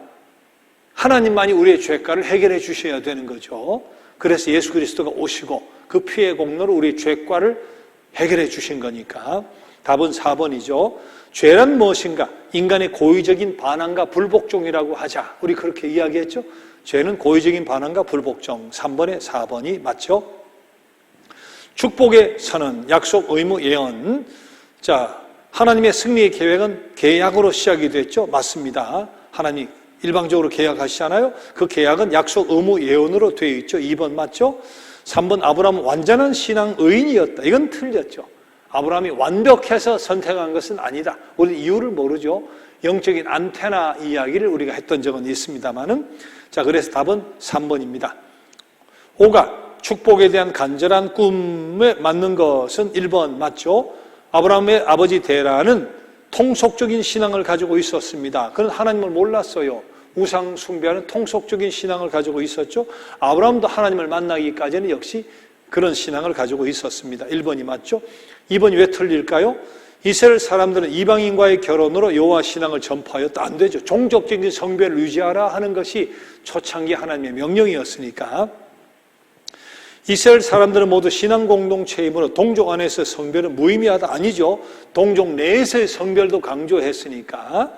하나님만이 우리의 죄과를 해결해 주셔야 되는 거죠. 그래서 예수 그리스도가 오시고 그 피의 공로로 우리의 죄과를 해결해 주신 거니까 답은 4번이죠. 죄란 무엇인가? 인간의 고의적인 반항과 불복종이라고 하자. 우리 그렇게 이야기했죠. 죄는 고의적인 반항과 불복종. 3번에 4번이 맞죠. 축복의 선언, 약속, 의무, 예언. 자, 하나님의 승리의 계획은 계약으로 시작이 됐죠. 맞습니다. 하나님 일방적으로 계약하시잖아요. 그 계약은 약속, 의무, 예언으로 되어 있죠. 2번 맞죠? 3번 아브라함은 완전한 신앙 의인이었다. 이건 틀렸죠. 아브라함이 완벽해서 선택한 것은 아니다. 우리 이유를 모르죠. 영적인 안테나 이야기를 우리가 했던 적은 있습니다만은, 자, 그래서 답은 3번입니다. 5가 축복에 대한 간절한 꿈에 맞는 것은 1번 맞죠? 아브라함의 아버지 데라는 통속적인 신앙을 가지고 있었습니다. 그는 하나님을 몰랐어요. 우상 숭배하는 통속적인 신앙을 가지고 있었죠. 아브라함도 하나님을 만나기까지는 역시 그런 신앙을 가지고 있었습니다. 1번이 맞죠? 2번이 왜 틀릴까요? 이스라엘 사람들은 이방인과의 결혼으로 여호와 신앙을 전파하였다. 안 되죠. 종족적인 성별을 유지하라 하는 것이 초창기 하나님의 명령이었으니까. 이스라엘 사람들은 모두 신앙 공동체이므로 동족 안에서 성별은 무의미하다. 아니죠. 동족 내에서의 성별도 강조했으니까.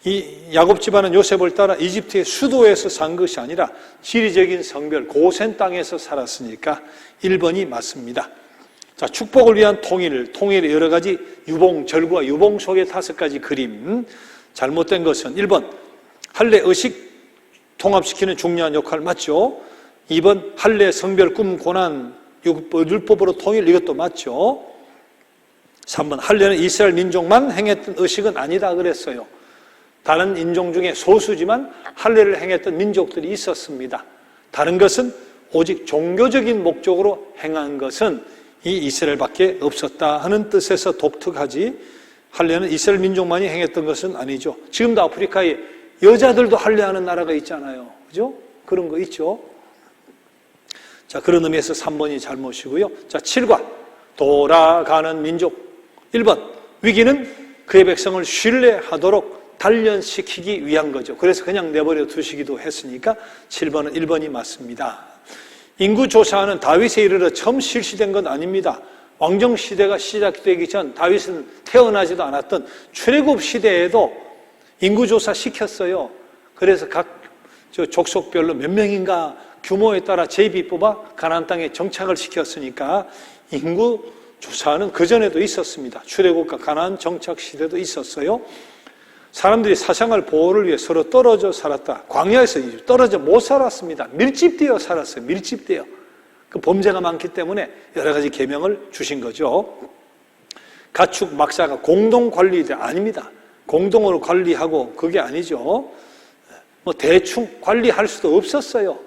이 야곱 집안은 요셉을 따라 이집트의 수도에서 산 것이 아니라 지리적인 성별 고센 땅에서 살았으니까 1번이 맞습니다. 자, 축복을 위한 통일의 여러 가지 유봉, 절구와 유봉 속의 5가지 그림. 잘못된 것은 1번 할례 의식 통합시키는 중요한 역할 맞죠? 2번 할례 성별 꿈 고난 율법으로 통일, 이것도 맞죠? 3번 할례는 이스라엘 민족만 행했던 의식은 아니다 그랬어요. 다른 인종 중에 소수지만 할례를 행했던 민족들이 있었습니다. 다른 것은 오직 종교적인 목적으로 행한 것은 이 이스라엘밖에 없었다 하는 뜻에서 독특하지, 할례는 이스라엘 민족만이 행했던 것은 아니죠. 지금도 아프리카에 여자들도 할례하는 나라가 있잖아요. 그죠? 그런 거 있죠. 자, 그런 의미에서 3번이 잘못이고요. 자, 7과 돌아가는 민족. 1번 위기는 그의 백성을 신뢰하도록 단련시키기 위한 거죠. 그래서 그냥 내버려 두시기도 했으니까 7번은 1번이 맞습니다. 인구조사는 다윗에 이르러 처음 실시된 건 아닙니다. 왕정시대가 시작되기 전 다윗은 태어나지도 않았던 출애굽 시대에도 인구조사 시켰어요. 그래서 각 족속별로 몇 명인가 규모에 따라 제비 뽑아 가나안 땅에 정착을 시켰으니까 인구조사는 그전에도 있었습니다. 출애굽과 가나안 정착 시대도 있었어요. 사람들이 사생활 보호를 위해 서로 떨어져 살았다. 광야에서 떨어져 못 살았습니다. 밀집되어 살았어요. 밀집되어. 그 범죄가 많기 때문에 여러 가지 계명을 주신 거죠. 가축 막사가 공동 관리대 아닙니다. 공동으로 관리하고 그게 아니죠. 뭐 대충 관리할 수도 없었어요.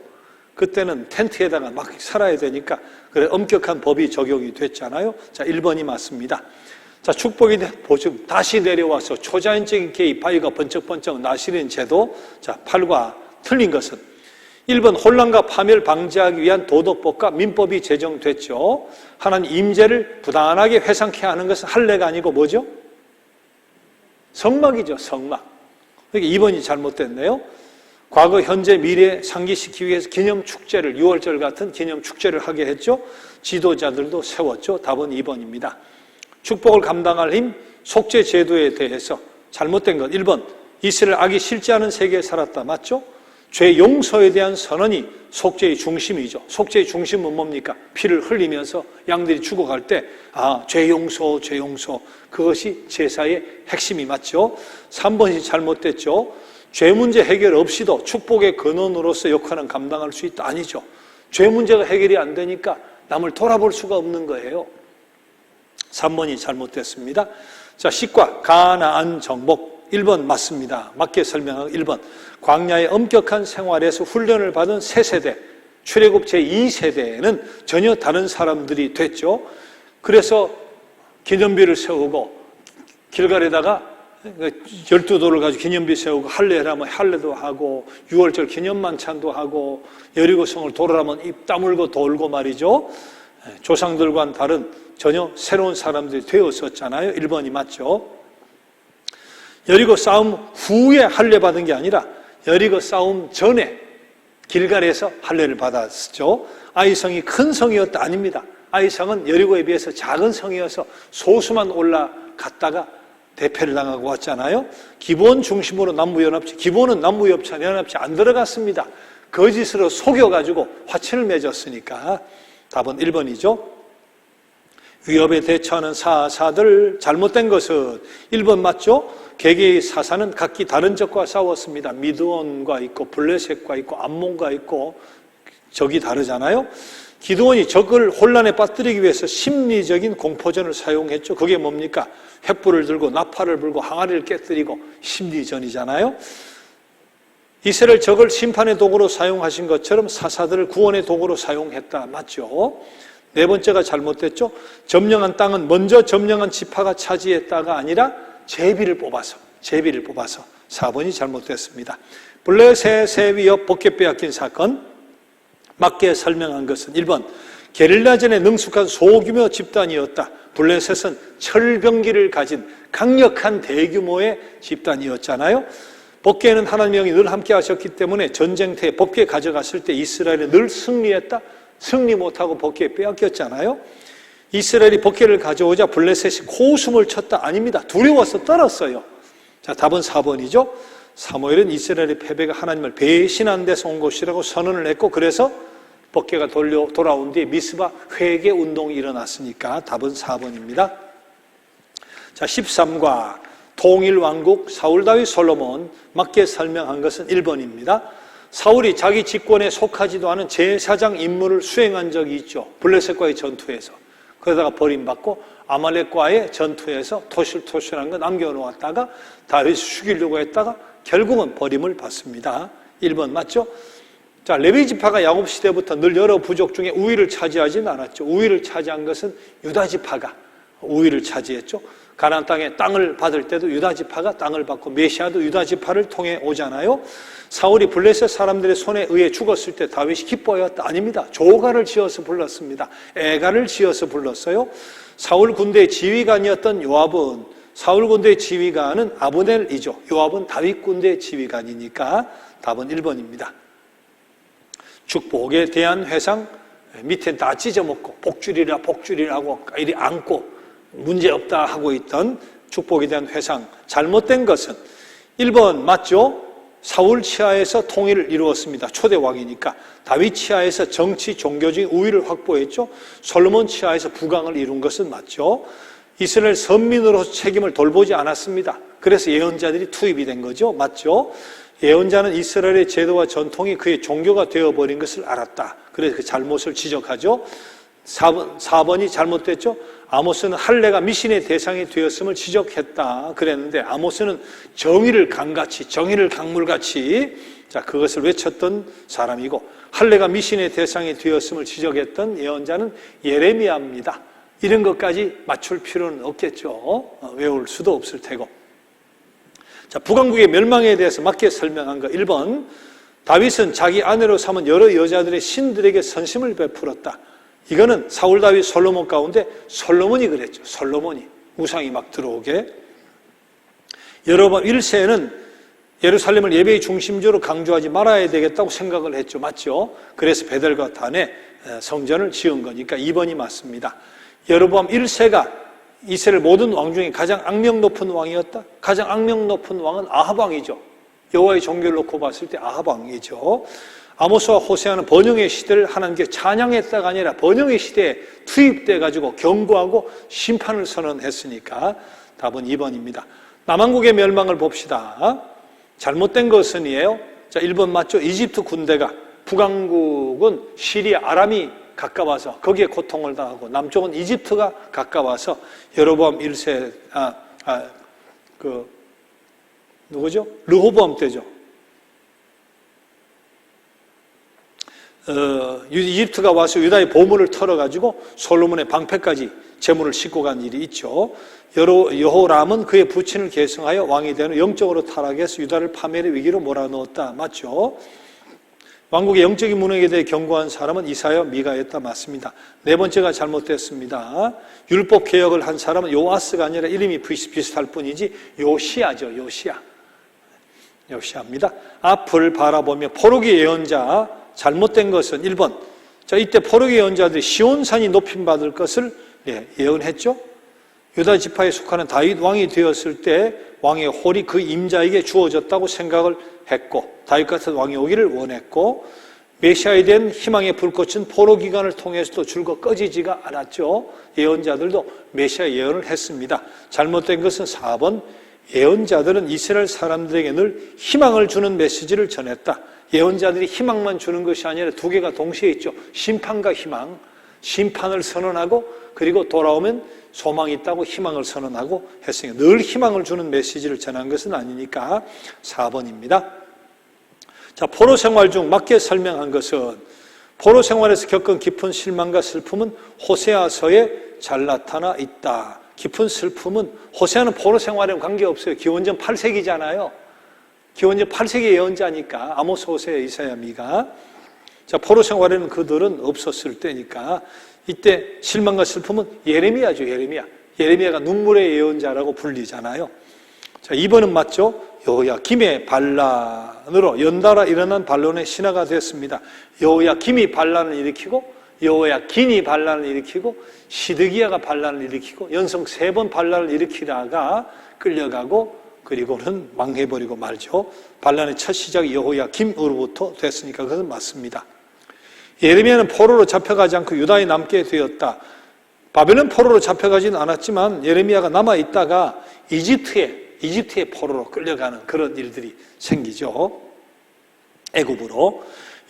그때는 텐트에다가 막 살아야 되니까 그래 엄격한 법이 적용이 됐잖아요. 자, 1번이 맞습니다. 자, 축복이 보증 다시 내려와서 초자연적인 개입, 바위가 번쩍번쩍 나시는 제도. 자, 8과 틀린 것은 1번 혼란과 파멸 방지하기 위한 도덕법과 민법이 제정됐죠. 하나님 임재를 부단하게 회상케 하는 것은 할례가 아니고 뭐죠? 성막이죠. 성막. 그러니까 2번이 잘못됐네요. 과거, 현재, 미래 상기시키기 위해서 기념축제를 6월절 같은 기념축제를 하게 했죠. 지도자들도 세웠죠. 답은 2번입니다. 축복을 감당할 힘, 속죄 제도에 대해서 잘못된 것 1번 이스라엘 악이 싫지 않은 세계에 살았다. 맞죠? 죄 용서에 대한 선언이 속죄의 중심이죠. 속죄의 중심은 뭡니까? 피를 흘리면서 양들이 죽어갈 때 죄 용서, 죄 용서. 그것이 제사의 핵심이 맞죠? 3번이 잘못됐죠. 죄 문제 해결 없이도 축복의 근원으로서 역할은 감당할 수 있다. 아니죠. 죄 문제가 해결이 안 되니까 남을 돌아볼 수가 없는 거예요. 3번이 잘못됐습니다. 자, 식과 가나안 정복 1번 맞습니다. 맞게 설명하고 1번 광야의 엄격한 생활에서 훈련을 받은 새 세대, 출애굽 제2세대에는 전혀 다른 사람들이 됐죠. 그래서 기념비를 세우고 길갈에다가 12돌을 가지고 기념비 세우고 할례라면 할례도 하고 6월절 기념만찬도 하고 여리고성을 돌아라면 입 다물고 돌고 말이죠. 조상들과는 다른 전혀 새로운 사람들이 되었었잖아요. 1번이 맞죠. 여리고 싸움 후에 할례 받은 게 아니라 여리고 싸움 전에 길갈에서 할례를 받았죠. 아이성이 큰 성이었다 아닙니다. 아이성은 여리고에 비해서 작은 성이어서 소수만 올라갔다가 대패를 당하고 왔잖아요. 기본 중심으로 남부연합체, 기본은 남부연합체 안 들어갔습니다. 거짓으로 속여가지고 화친을 맺었으니까 답은 1번이죠. 위협에 대처하는 사사들, 잘못된 것은 1번 맞죠? 개개의 사사는 각기 다른 적과 싸웠습니다. 미드온과 있고 블레셋과 있고 암몬과 있고 적이 다르잖아요. 기드온이 적을 혼란에 빠뜨리기 위해서 심리적인 공포전을 사용했죠. 그게 뭡니까? 횃불을 들고 나팔을 불고 항아리를 깨뜨리고 심리전이잖아요. 이스라엘 적을 심판의 도구로 사용하신 것처럼 사사들을 구원의 도구로 사용했다. 맞죠? 네 번째가 잘못됐죠. 점령한 땅은 먼저 점령한 지파가 차지했다가 아니라 제비를 뽑아서 4번이 잘못됐습니다. 블레셋의 위협 복개 빼앗긴 사건 맞게 설명한 것은 1번 게릴라전에 능숙한 소규모 집단이었다. 블레셋은 철병기를 가진 강력한 대규모의 집단이었잖아요. 복개는 하나님의 영이 늘 함께 하셨기 때문에 전쟁터에 복개 가져갔을 때 이스라엘은 늘 승리했다. 승리 못하고 복개 빼앗겼잖아요. 이스라엘이 복개를 가져오자 블레셋이 코웃음을 쳤다. 아닙니다. 두려워서 떨었어요. 자, 답은 4번이죠. 사무엘은 이스라엘의 패배가 하나님을 배신한 데서 온 것이라고 선언을 했고 그래서 복개가 돌아온 뒤에 미스바 회개 운동이 일어났으니까 답은 4번입니다. 자, 13과 통일 왕국 사울 다윗 솔로몬 맞게 설명한 것은 1번입니다. 사울이 자기 직권에 속하지도 않은 제사장 임무를 수행한 적이 있죠. 블레셋과의 전투에서. 그러다가 버림받고 아말렉과의 전투에서 토실토실한 거 남겨놓았다가 다윗을 죽이려고 했다가 결국은 버림을 받습니다. 1번 맞죠? 자, 레위 지파가 야곱 시대부터 늘 여러 부족 중에 우위를 차지하지는 않았죠. 우위를 차지한 것은 유다 지파가 우위를 차지했죠. 가나안 땅에 땅을 받을 때도 유다 지파가 땅을 받고 메시아도 유다 지파를 통해 오잖아요. 사울이 블레셋 사람들의 손에 의해 죽었을 때 다윗이 기뻐하였다. 아닙니다. 조가를 지어서 불렀습니다. 애가를 지어서 불렀어요. 사울 군대의 지휘관이었던 요압은 사울 군대의 지휘관은 아브넬이죠. 요압은 다윗 군대의 지휘관이니까 답은 1번입니다. 축복에 대한 회상 밑에 다 찢어먹고 복주리라 하고 이리 안고 문제없다 하고 있던 축복에 대한 회상 잘못된 것은 1번 맞죠? 사울 치하에서 통일을 이루었습니다. 초대 왕이니까. 다윗 치하에서 정치 종교적인 우위를 확보했죠. 솔로몬 치하에서 부강을 이룬 것은 맞죠. 이스라엘 선민으로서 책임을 돌보지 않았습니다. 그래서 예언자들이 투입이 된 거죠. 맞죠? 예언자는 이스라엘의 제도와 전통이 그의 종교가 되어버린 것을 알았다. 그래서 그 잘못을 지적하죠. 4번이 잘못됐죠. 아모스는 할례가 미신의 대상이 되었음을 지적했다 그랬는데 아모스는 정의를 강같이 정의를 강물같이 그것을 외쳤던 사람이고 할례가 미신의 대상이 되었음을 지적했던 예언자는 예레미야입니다. 이런 것까지 맞출 필요는 없겠죠. 외울 수도 없을 테고. 자, 북왕국의 멸망에 대해서 맞게 설명한 거 1번 다윗은 자기 아내로 삼은 여러 여자들의 신들에게 선심을 베풀었다. 이거는 사울 다윗 솔로몬 가운데 솔로몬이 그랬죠. 솔로몬이 우상이 막 들어오게. 여로보암 1세는 예루살렘을 예배의 중심지로 강조하지 말아야 되겠다고 생각을 했죠. 맞죠? 그래서 베델과 단에 성전을 지은 거니까 2번이 맞습니다. 여로보암 1세가 이스라엘 모든 왕 중에 가장 악명 높은 왕이었다. 가장 악명 높은 왕은 아합 왕이죠. 여호와의 종교를 놓고 봤을 때 아합 왕이죠. 아모스와 호세아는 번영의 시대를 하나님께 찬양했다가 아니라 번영의 시대에 투입돼 가지고 경고하고 심판을 선언했으니까 답은 2번입니다. 남왕국의 멸망을 봅시다. 잘못된 것은이에요. 자, 1번 맞죠? 이집트 군대가 북왕국은 시리아 아람이 가까워서 거기에 고통을 당하고 남쪽은 이집트가 가까워서 여로보암 1세 누구죠? 르호보암 때죠. 이집트가 와서 유다의 보물을 털어가지고 솔로몬의 방패까지 재물을 싣고 간 일이 있죠. 여호람은 그의 부친을 계승하여 왕이 되는 영적으로 타락해서 유다를 파멸의 위기로 몰아넣었다. 맞죠? 왕국의 영적인 무너에 대해 경고한 사람은 이사야, 미가였다. 맞습니다. 네 번째가 잘못됐습니다. 율법 개혁을 한 사람은 요아스가 아니라 이름이 비슷할 뿐이지 요시야죠. 요시야입니다. 앞을 바라보며 포로기 예언자, 잘못된 것은 1번. 자, 이때 포로기 예언자들이 시온산이 높임받을 것을 예언했죠. 유다 지파에 속하는 다윗 왕이 되었을 때 왕의 홀이 그 임자에게 주어졌다고 생각을 했고, 다윗 같은 왕이 오기를 원했고, 메시아에 대한 희망의 불꽃은 포로 기간을 통해서도 줄곧 꺼지지가 않았죠. 예언자들도 메시아 예언을 했습니다. 잘못된 것은 4번. 예언자들은 이스라엘 사람들에게 늘 희망을 주는 메시지를 전했다. 예언자들이 희망만 주는 것이 아니라 두 개가 동시에 있죠. 심판과 희망. 심판을 선언하고 그리고 돌아오면 소망이 있다고 희망을 선언하고 했으니까 늘 희망을 주는 메시지를 전한 것은 아니니까 4번입니다. 자, 포로 생활 중 맞게 설명한 것은 포로 생활에서 겪은 깊은 실망과 슬픔은 호세아서에 잘 나타나 있다. 깊은 슬픔은 호세아는 포로 생활에는 관계없어요. 기원전 8세기잖아요. 기원전 8세기 예언자니까 아모스, 호세아, 이사야, 미가. 자, 포로 생활에는 그들은 없었을 때니까 이때 실망과 슬픔은 예레미야죠. 예레미야가 눈물의 예언자라고 불리잖아요. 자, 2번은 맞죠? 여호야김의 반란으로 연달아 일어난 반론의 신화가 됐습니다. 여호야김이 반란을 일으키고 여호야긴이 반란을 일으키고 시드기야가 반란을 일으키고 연속 3번 반란을 일으키다가 끌려가고 그리고는 망해버리고 말죠. 반란의 첫 시작이 여호야김으로부터 됐으니까 그것은 맞습니다. 예레미야는 포로로 잡혀가지 않고 유다에 남게 되었다. 바벨론 포로로 잡혀가지는 않았지만 예레미야가 남아있다가 이집트의 포로로 끌려가는 그런 일들이 생기죠. 애굽으로.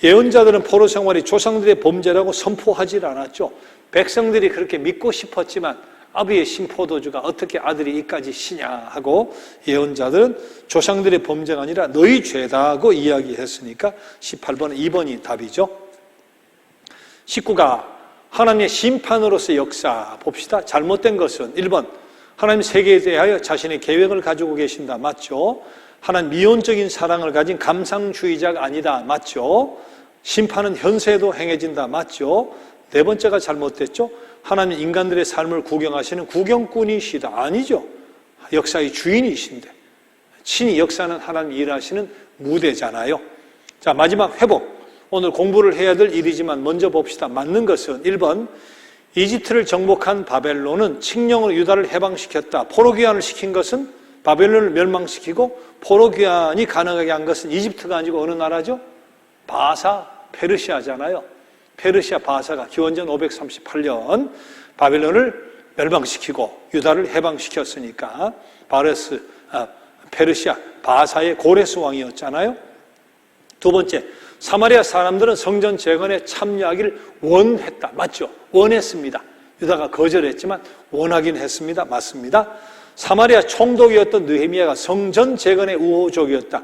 예언자들은 포로 생활이 조상들의 범죄라고 선포하지 않았죠. 백성들이 그렇게 믿고 싶었지만 아비의 신포도주가 어떻게 아들이 이까지 시냐 하고 예언자들은 조상들의 범죄가 아니라 너희 죄다고 이야기했으니까 18번은 2번이 답이죠. 19가 하나님의 심판으로서의 역사 봅시다. 잘못된 것은 1번 하나님 세계에 대하여 자신의 계획을 가지고 계신다. 맞죠? 하나님 미온적인 사랑을 가진 감상주의자가 아니다. 맞죠? 심판은 현세에도 행해진다. 맞죠? 네 번째가 잘못됐죠? 하나님 인간들의 삶을 구경하시는 구경꾼이시다. 아니죠. 역사의 주인이신데 친히 역사는 하나님 일하시는 무대잖아요. 자, 마지막 회복. 오늘 공부를 해야 될 일이지만 먼저 봅시다. 맞는 것은 1번 이집트를 정복한 바벨론은 칙령으로 유다를 해방시켰다. 포로귀환을 시킨 것은 바벨론을 멸망시키고 포로귀환이 가능하게 한 것은 이집트가 아니고 어느 나라죠? 바사, 페르시아잖아요. 페르시아 바사가 기원전 538년 바벨론을 멸망시키고 유다를 해방시켰으니까 페르시아 바사의 고레스 왕이었잖아요. 두 번째, 사마리아 사람들은 성전 재건에 참여하기를 원했다. 맞죠? 원했습니다. 유다가 거절했지만 원하긴 했습니다. 맞습니다. 사마리아 총독이었던 느헤미야가 성전 재건의 우호적이었다.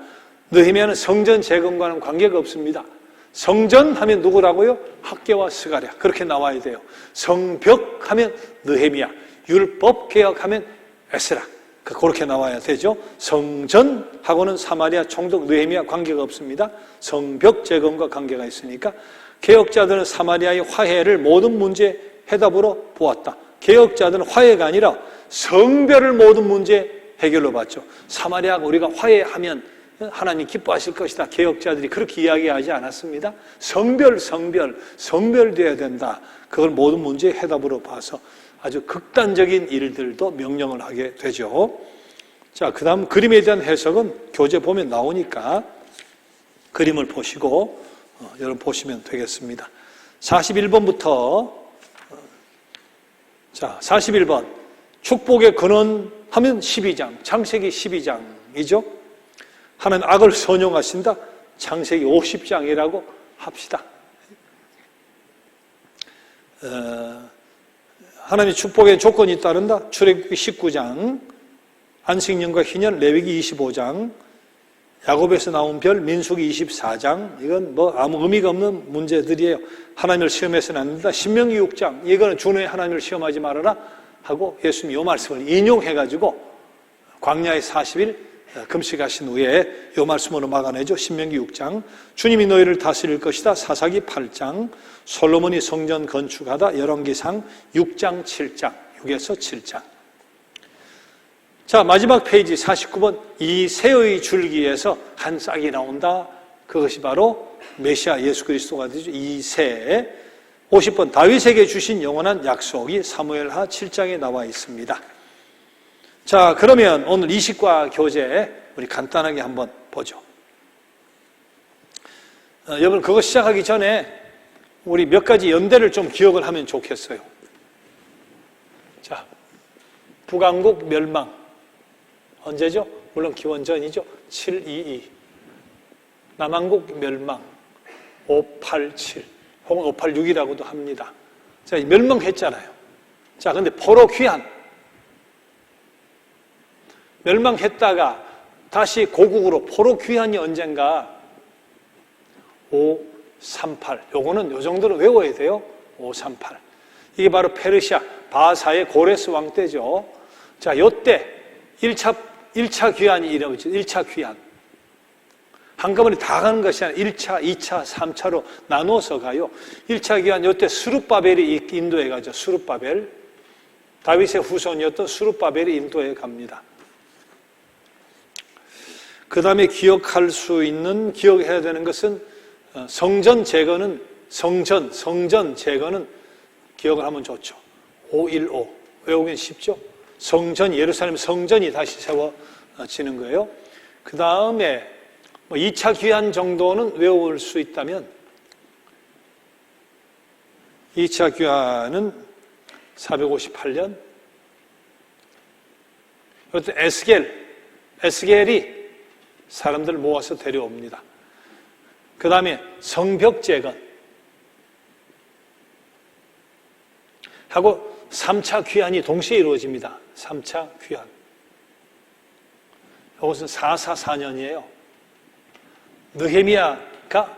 느헤미야는 성전 재건과는 관계가 없습니다. 성전 하면 누구라고요? 학개와 스가랴. 그렇게 나와야 돼요. 성벽 하면 느헤미야. 율법 개혁하면 에스라. 그렇게 나와야 되죠. 성전하고는 사마리아 총독 느헤미야 관계가 없습니다. 성벽 재건과 관계가 있으니까 개혁자들은 사마리아의 화해를 모든 문제 해답으로 보았다. 개혁자들은 화해가 아니라 성별을 모든 문제 해결로 봤죠. 사마리아가 우리가 화해하면 하나님 기뻐하실 것이다. 개혁자들이 그렇게 이야기하지 않았습니다. 성별되어야 된다. 그걸 모든 문제 해답으로 봐서 아주 극단적인 일들도 명령을 하게 되죠. 자, 그 다음 그림에 대한 해석은 교재 보면 나오니까 그림을 보시고 여러분 보시면 되겠습니다. 41번부터 자, 41번 축복의 근원 하면 12장, 창세기 12장이죠. 하나님 악을 선용하신다. 창세기 50장이라고 합시다. 하나님의 축복의 조건이 따른다. 출애굽기 19장, 안식년과 희년, 레위기 25장, 야곱에서 나온 별, 민수기 24장, 이건 뭐 아무 의미가 없는 문제들이에요. 하나님을 시험해서는 안 된다. 신명기 6장, 이거는 주너의 하나님을 시험하지 말아라 하고 예수님이 이 말씀을 인용해가지고 광야에 40일 금식하신 후에 이 말씀으로 막아내죠. 신명기 6장, 주님이 너희를 다스릴 것이다. 사사기 8장, 솔로몬이 성전 건축하다. 열왕기상 6장 7장, 6에서 7장. 자, 마지막 페이지 49번, 이 새의 줄기에서 한 싹이 나온다. 그것이 바로 메시아 예수 그리스도가 되죠. 이 새. 50번, 다윗에게 주신 영원한 약속이 사무엘하 7장에 나와 있습니다. 자, 그러면 오늘 이식과 교제 우리 간단하게 한번 보죠. 여러분, 그거 시작하기 전에 우리 몇 가지 연대를 좀 기억을 하면 좋겠어요. 자, 북왕국 멸망 언제죠? 물론 기원전이죠. 722. 남왕국 멸망 587 혹은 586이라고도 합니다. 자, 멸망했잖아요. 자, 근데 포로 귀환. 멸망했다가 다시 고국으로 포로 귀환이 언젠가 538. 요거는 요 정도는 외워야 돼요. 538. 이게 바로 페르시아 바사의 고레스 왕 때죠. 자, 요때 1차 귀환이 이루어지죠. 1차 귀환. 한꺼번에 다 가는 것이 아니라 1차, 2차, 3차로 나누어서 가요. 1차 귀환, 요때 수룹바벨이 인도에 가죠. 수룹바벨. 다윗의 후손이었던 수룹바벨이 인도에 갑니다. 그 다음에 기억해야 되는 것은 성전 제거는 기억을 하면 좋죠. 515. 외우긴 쉽죠? 예루살렘 성전이 다시 세워지는 거예요. 그 다음에 2차 귀환 정도는 외울 수 있다면 2차 귀환은 458년. 이것도 에스겔이 사람들을 모아서 데려옵니다. 그 다음에 성벽재건 하고 3차 귀환이 동시에 이루어집니다. 3차 귀환. 이것은 444년이에요. 느헤미야가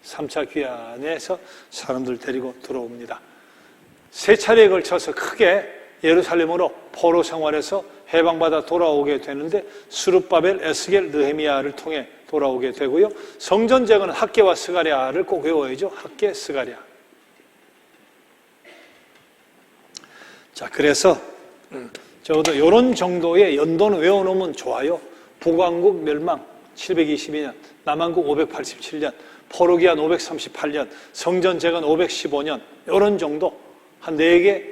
3차 귀환에서 사람들 데리고 들어옵니다. 세 차례에 걸쳐서 크게 예루살렘으로 포로 생활에서 해방받아 돌아오게 되는데 수룹바벨, 에스겔, 느헤미야를 통해 돌아오게 되고요. 성전 재건은 학개와 스가랴를 꼭 외워야죠. 학개, 스가랴. 자, 그래서 적어도 이런 정도의 연도는 외워놓으면 좋아요. 북왕국 멸망 722년, 남왕국 587년, 포로 귀환 538년, 성전 재건 515년, 이런 정도, 한 4개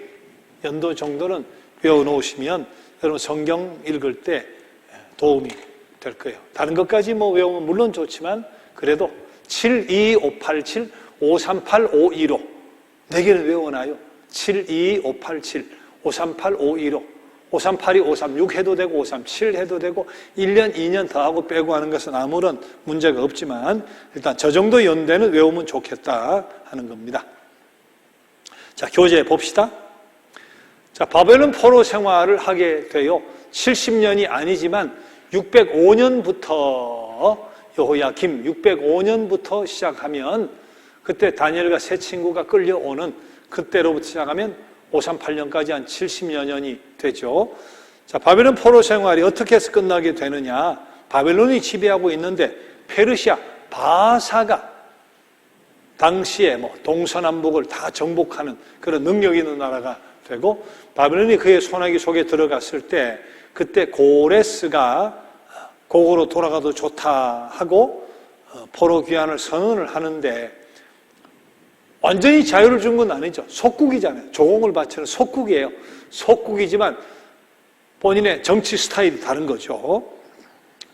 연도 정도는 외워놓으시면 여러분 성경 읽을 때 도움이 될 거예요. 다른 것까지 외우면 물론 좋지만 그래도 72587, 538, 515 4개는 외워놔요. 72587, 538, 515 538이 536 해도 되고 537 해도 되고 1년, 2년 더하고 빼고 하는 것은 아무런 문제가 없지만 일단 저 정도 연대는 외우면 좋겠다 하는 겁니다. 자, 교재 봅시다. 자, 바벨론 포로 생활을 하게 돼요. 70년이 아니지만 605년부터 여호야김 605년부터 시작하면 그때 다니엘과 세 친구가 끌려오는 그때로부터 시작하면 538년까지 한 70여 년이 되죠. 자, 바벨론 포로 생활이 어떻게 해서 끝나게 되느냐? 바벨론이 지배하고 있는데 페르시아 바사가 당시에 동서남북을 다 정복하는 그런 능력 있는 나라가 되고 바벨론이 그의 손아귀 속에 들어갔을 때 그때 고레스가 고고로 돌아가도 좋다 하고 포로 귀환을 선언을 하는데 완전히 자유를 준 건 아니죠. 속국이잖아요. 조공을 바치는 속국이에요. 속국이지만 본인의 정치 스타일이 다른 거죠.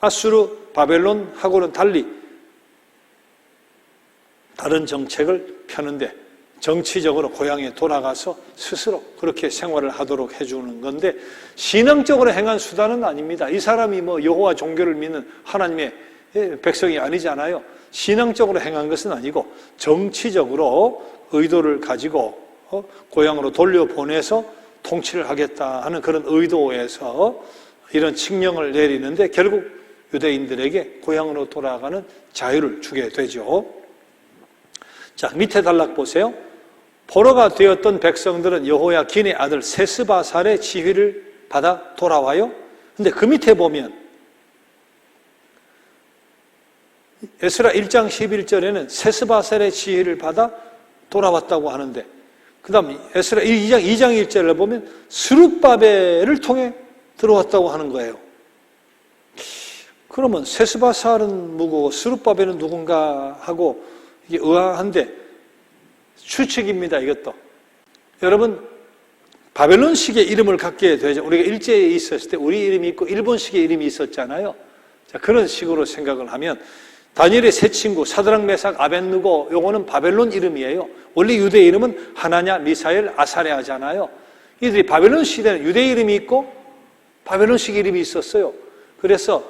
아수르, 바벨론하고는 달리 다른 정책을 펴는데 정치적으로 고향에 돌아가서 스스로 그렇게 생활을 하도록 해주는 건데 신앙적으로 행한 수단은 아닙니다. 이 사람이 여호와 종교를 믿는 하나님의 백성이 아니잖아요. 신앙적으로 행한 것은 아니고 정치적으로 의도를 가지고 고향으로 돌려보내서 통치를 하겠다 하는 그런 의도에서 이런 칙령을 내리는데 결국 유대인들에게 고향으로 돌아가는 자유를 주게 되죠. 자, 밑에 단락 보세요. 포로가 되었던 백성들은 여호야긴의 아들 세스바살의 지휘를 받아 돌아와요. 근데 그 밑에 보면 에스라 1장 11절에는 세스바살의 지휘를 받아 돌아왔다고 하는데, 그 다음 에스라 2장 1절을 보면 스룹바벨을 통해 들어왔다고 하는 거예요. 그러면 세스바살은 누구고 스룹바벨은 누군가 하고 이게 의아한데 추측입니다. 이것도 여러분, 바벨론식의 이름을 갖게 되죠. 우리가 일제에 있었을 때 우리 이름이 있고 일본식의 이름이 있었잖아요. 자, 그런 식으로 생각을 하면 다니엘의 세 친구 사드락 메삭 아벳느고, 요거는 바벨론 이름이에요. 원래 유대 이름은 하나냐 미사엘 아사레아잖아요. 이들이 바벨론 시대는 유대 이름이 있고 바벨론식 이름이 있었어요. 그래서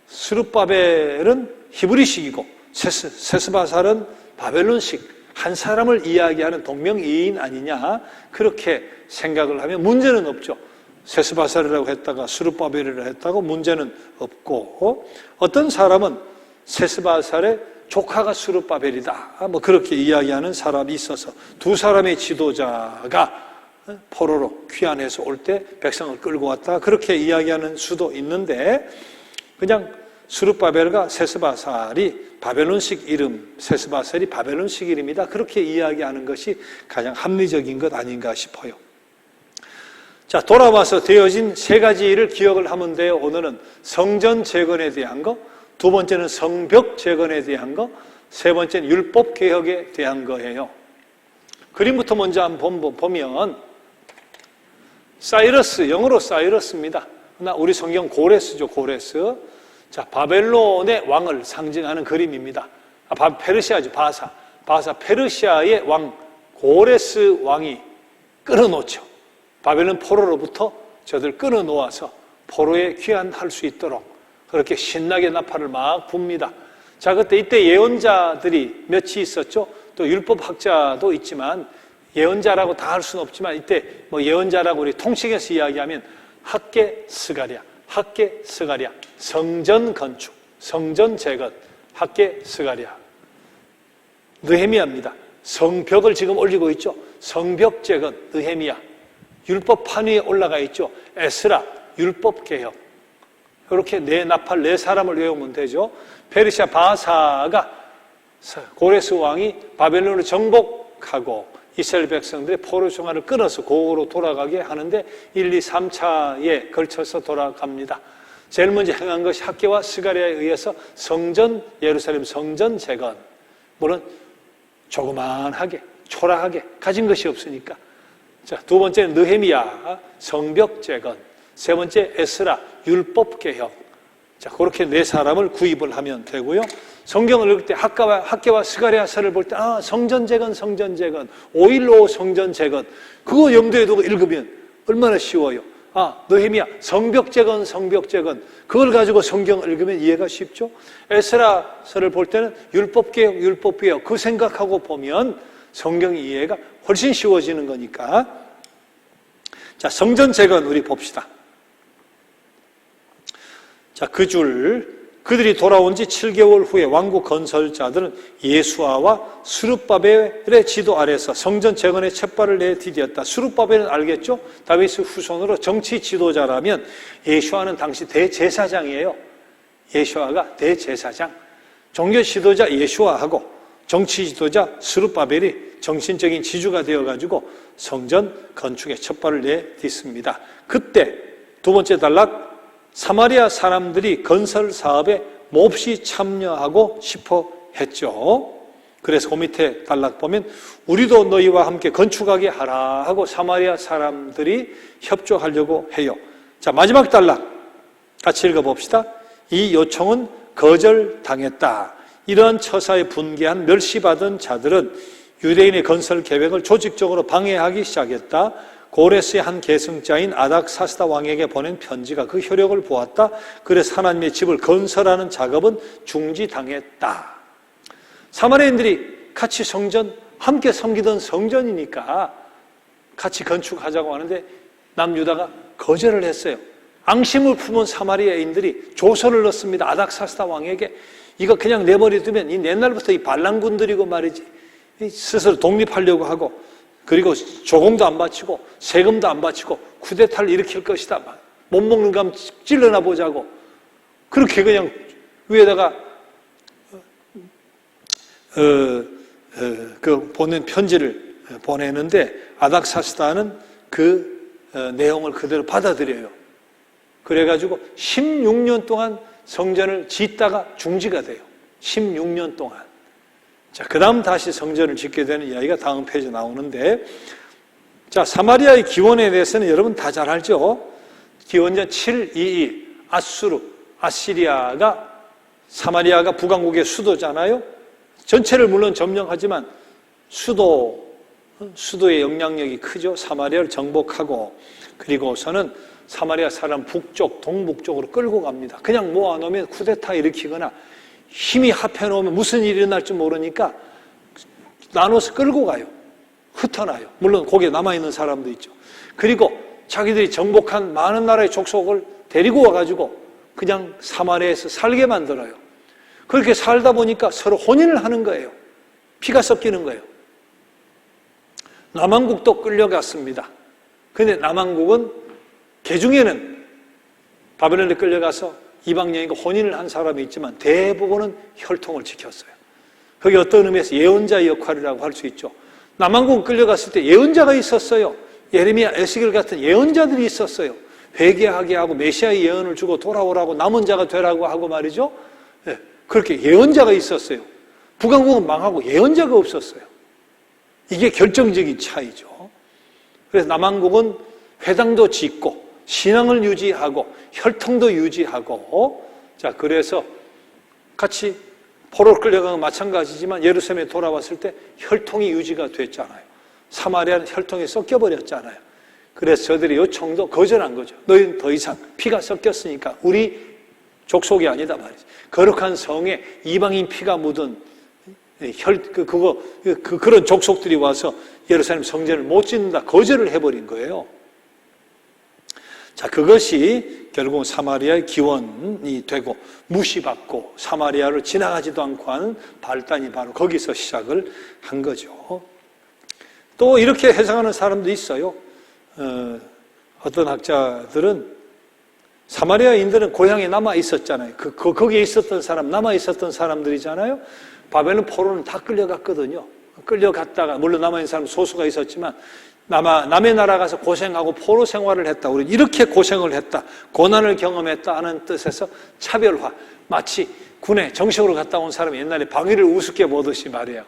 스룹바벨은 히브리식이고 세스바살은 바벨론식, 한 사람을 이야기하는 동명이인 아니냐, 그렇게 생각을 하면 문제는 없죠. 세스바살이라고 했다가 스룹바벨이라고 했다고 문제는 없고, 어떤 사람은 세스바살의 조카가 스룹바벨이다, 뭐 그렇게 이야기하는 사람이 있어서 두 사람의 지도자가 포로로 귀환해서 올 때 백성을 끌고 왔다, 그렇게 이야기하는 수도 있는데, 그냥 스룹바벨과 세스바살이 바벨론식 이름, 세스바살이 바벨론식 이름이다, 그렇게 이야기하는 것이 가장 합리적인 것 아닌가 싶어요. 자, 돌아와서 되어진 세 가지를 기억을 하면 돼요. 오늘은 성전 재건에 대한 거, 두 번째는 성벽 재건에 대한 거, 세 번째는 율법 개혁에 대한 거예요. 그림부터 먼저 한번 보면 사이러스, 영어로 사이러스입니다. 우리 성경 고레스죠, 고레스. 자, 바벨론의 왕을 상징하는 그림입니다. 페르시아죠, 바사. 페르시아의 왕 고레스 왕이 끊어놓죠. 바벨론 포로로부터 저들 끊어놓아서 포로에 귀환할 수 있도록 그렇게 신나게 나팔을 막 붑니다. 자, 이때 예언자들이 몇이 있었죠. 또 율법학자도 있지만 예언자라고 다 할 수는 없지만 이때 뭐 예언자라고 우리 통칭해서 이야기하면 학계 스가랴, 성전 건축, 성전 재건, 학계 스가랴, 느헤미야입니다. 성벽을 지금 올리고 있죠. 성벽 재건, 느헤미야. 율법판 위에 올라가 있죠. 에스라, 율법 개혁. 이렇게 네 나팔, 네 사람을 외우면 되죠. 페르시아 바사가 고레스 왕이 바벨론을 정복하고 이스라엘 백성들의 포로 생활을 끊어서 고국으로 돌아가게 하는데 1, 2, 3차에 걸쳐서 돌아갑니다. 제일 먼저 행한 것이 학계와 스가랴에 의해서 성전, 예루살렘 성전 재건. 물론 조그만하게, 초라하게 가진 것이 없으니까. 자, 두 번째는 느헤미야, 성벽 재건. 세 번째 에스라, 율법 개혁. 자, 그렇게 네 사람을 구입을 하면 되고요. 성경을 읽을 때 학계와 스가랴서를 볼 때 성전 재건, 5.15 성전 재건, 그거 염두에 두고 읽으면 얼마나 쉬워요. 느헤미야, 성벽 재건, 그걸 가지고 성경을 읽으면 이해가 쉽죠. 에스라서를 볼 때는 율법 개혁, 그 생각하고 보면 성경 이해가 훨씬 쉬워지는 거니까. 자, 성전 재건 우리 봅시다. 자, 그들이 돌아온 지 7개월 후에 왕국 건설자들은 예수아와 스룹바벨의 지도 아래서 성전 재건에 첫발을 내디뎠다. 스룹바벨은 알겠죠? 다윗의 후손으로 정치 지도자라면 예수아는 당시 대제사장이에요. 예수아가 대제사장. 종교 지도자 예수아하고 정치 지도자 스룹바벨이 정신적인 지주가 되어가지고 성전 건축에 첫발을 내딛습니다. 그때 두 번째 단락, 사마리아 사람들이 건설 사업에 몹시 참여하고 싶어 했죠. 그래서 그 밑에 단락 보면 우리도 너희와 함께 건축하게 하라 하고 사마리아 사람들이 협조하려고 해요. 자, 마지막 단락 같이 읽어봅시다. 이 요청은 거절당했다. 이러한 처사에 분개한 멸시받은 자들은 유대인의 건설 계획을 조직적으로 방해하기 시작했다. 고레스의 한 계승자인 아닥사스다 왕에게 보낸 편지가 그 효력을 보았다. 그래서 하나님의 집을 건설하는 작업은 중지당했다. 사마리아인들이 같이 함께 섬기던 성전이니까 같이 건축하자고 하는데 남유다가 거절을 했어요. 앙심을 품은 사마리아인들이 조서를 넣습니다. 아닥사스다 왕에게. 이거 그냥 내버려두면 이 옛날부터 이 반란군들이고 말이지, 스스로 독립하려고 하고, 그리고 조공도 안 바치고 세금도 안 바치고 쿠데타를 일으킬 것이다. 못 먹는 감 찔러나 보자고. 그렇게 그냥 위에다가 그 보낸 편지를 보내는데, 아닥사스다는 그 내용을 그대로 받아들여요. 그래가지고 16년 동안 성전을 짓다가 중지가 돼요. 16년 동안. 자, 그 다음 다시 성전을 짓게 되는 이야기가 다음 페이지에 나오는데, 자, 사마리아의 기원에 대해서는 여러분 다 잘 알죠? 기원전 722, 아시리아가, 사마리아가 북왕국의 수도잖아요? 전체를 물론 점령하지만 수도의 영향력이 크죠. 사마리아를 정복하고, 그리고서는 사마리아 사람 북쪽, 동북쪽으로 끌고 갑니다. 그냥 모아놓으면 쿠데타 일으키거나 힘이 합해놓으면 무슨 일이 일어날지 모르니까 나눠서 끌고 가요. 흩어놔요. 물론 거기에 남아있는 사람도 있죠. 그리고 자기들이 정복한 많은 나라의 족속을 데리고 와가지고 그냥 사마리아에서 살게 만들어요. 그렇게 살다 보니까 서로 혼인을 하는 거예요. 피가 섞이는 거예요. 남왕국도 끌려갔습니다. 근데 남왕국은 개중에는 바벨론에 끌려가서 이방 여인과 혼인을 한 사람이 있지만 대부분은 혈통을 지켰어요. 그게 어떤 의미에서 예언자의 역할이라고 할 수 있죠. 남왕국 끌려갔을 때 예언자가 있었어요. 예레미야, 에스겔 같은 예언자들이 있었어요. 회개하게 하고 메시아의 예언을 주고 돌아오라고, 남은 자가 되라고 하고 말이죠. 네, 그렇게 예언자가 있었어요. 북왕국은 망하고 예언자가 없었어요. 이게 결정적인 차이죠. 그래서 남왕국은 회당도 짓고 신앙을 유지하고 혈통도 유지하고, 자, 그래서 같이 포로로 끌려간 건 마찬가지지만 예루살렘에 돌아왔을 때 혈통이 유지가 됐잖아요. 사마리아는 혈통이 섞여버렸잖아요. 그래서 저들이 요청도 거절한 거죠. 너희는 더 이상 피가 섞였으니까 우리 족속이 아니다 말이죠. 거룩한 성에 이방인 피가 묻은 그런 족속들이 와서 예루살렘 성전을 못 짓는다, 거절을 해버린 거예요. 자, 그것이 결국 사마리아의 기원이 되고 무시받고 사마리아를 지나가지도 않고 하는 발단이 바로 거기서 시작을 한 거죠. 또 이렇게 해석하는 사람도 있어요. 어떤 학자들은 사마리아인들은 고향에 남아 있었잖아요. 거기에 있었던 사람, 남아 있었던 사람들이잖아요. 바벨론 포로는 다 끌려갔거든요. 끌려갔다가 물론 남아 있는 사람 소수가 있었지만 남의 나라 가서 고생하고 포로 생활을 했다. 우리 이렇게 고생을 했다, 고난을 경험했다 하는 뜻에서 차별화. 마치 군에 정식으로 갔다 온 사람이 옛날에 방위를 우습게 보듯이 말이에요.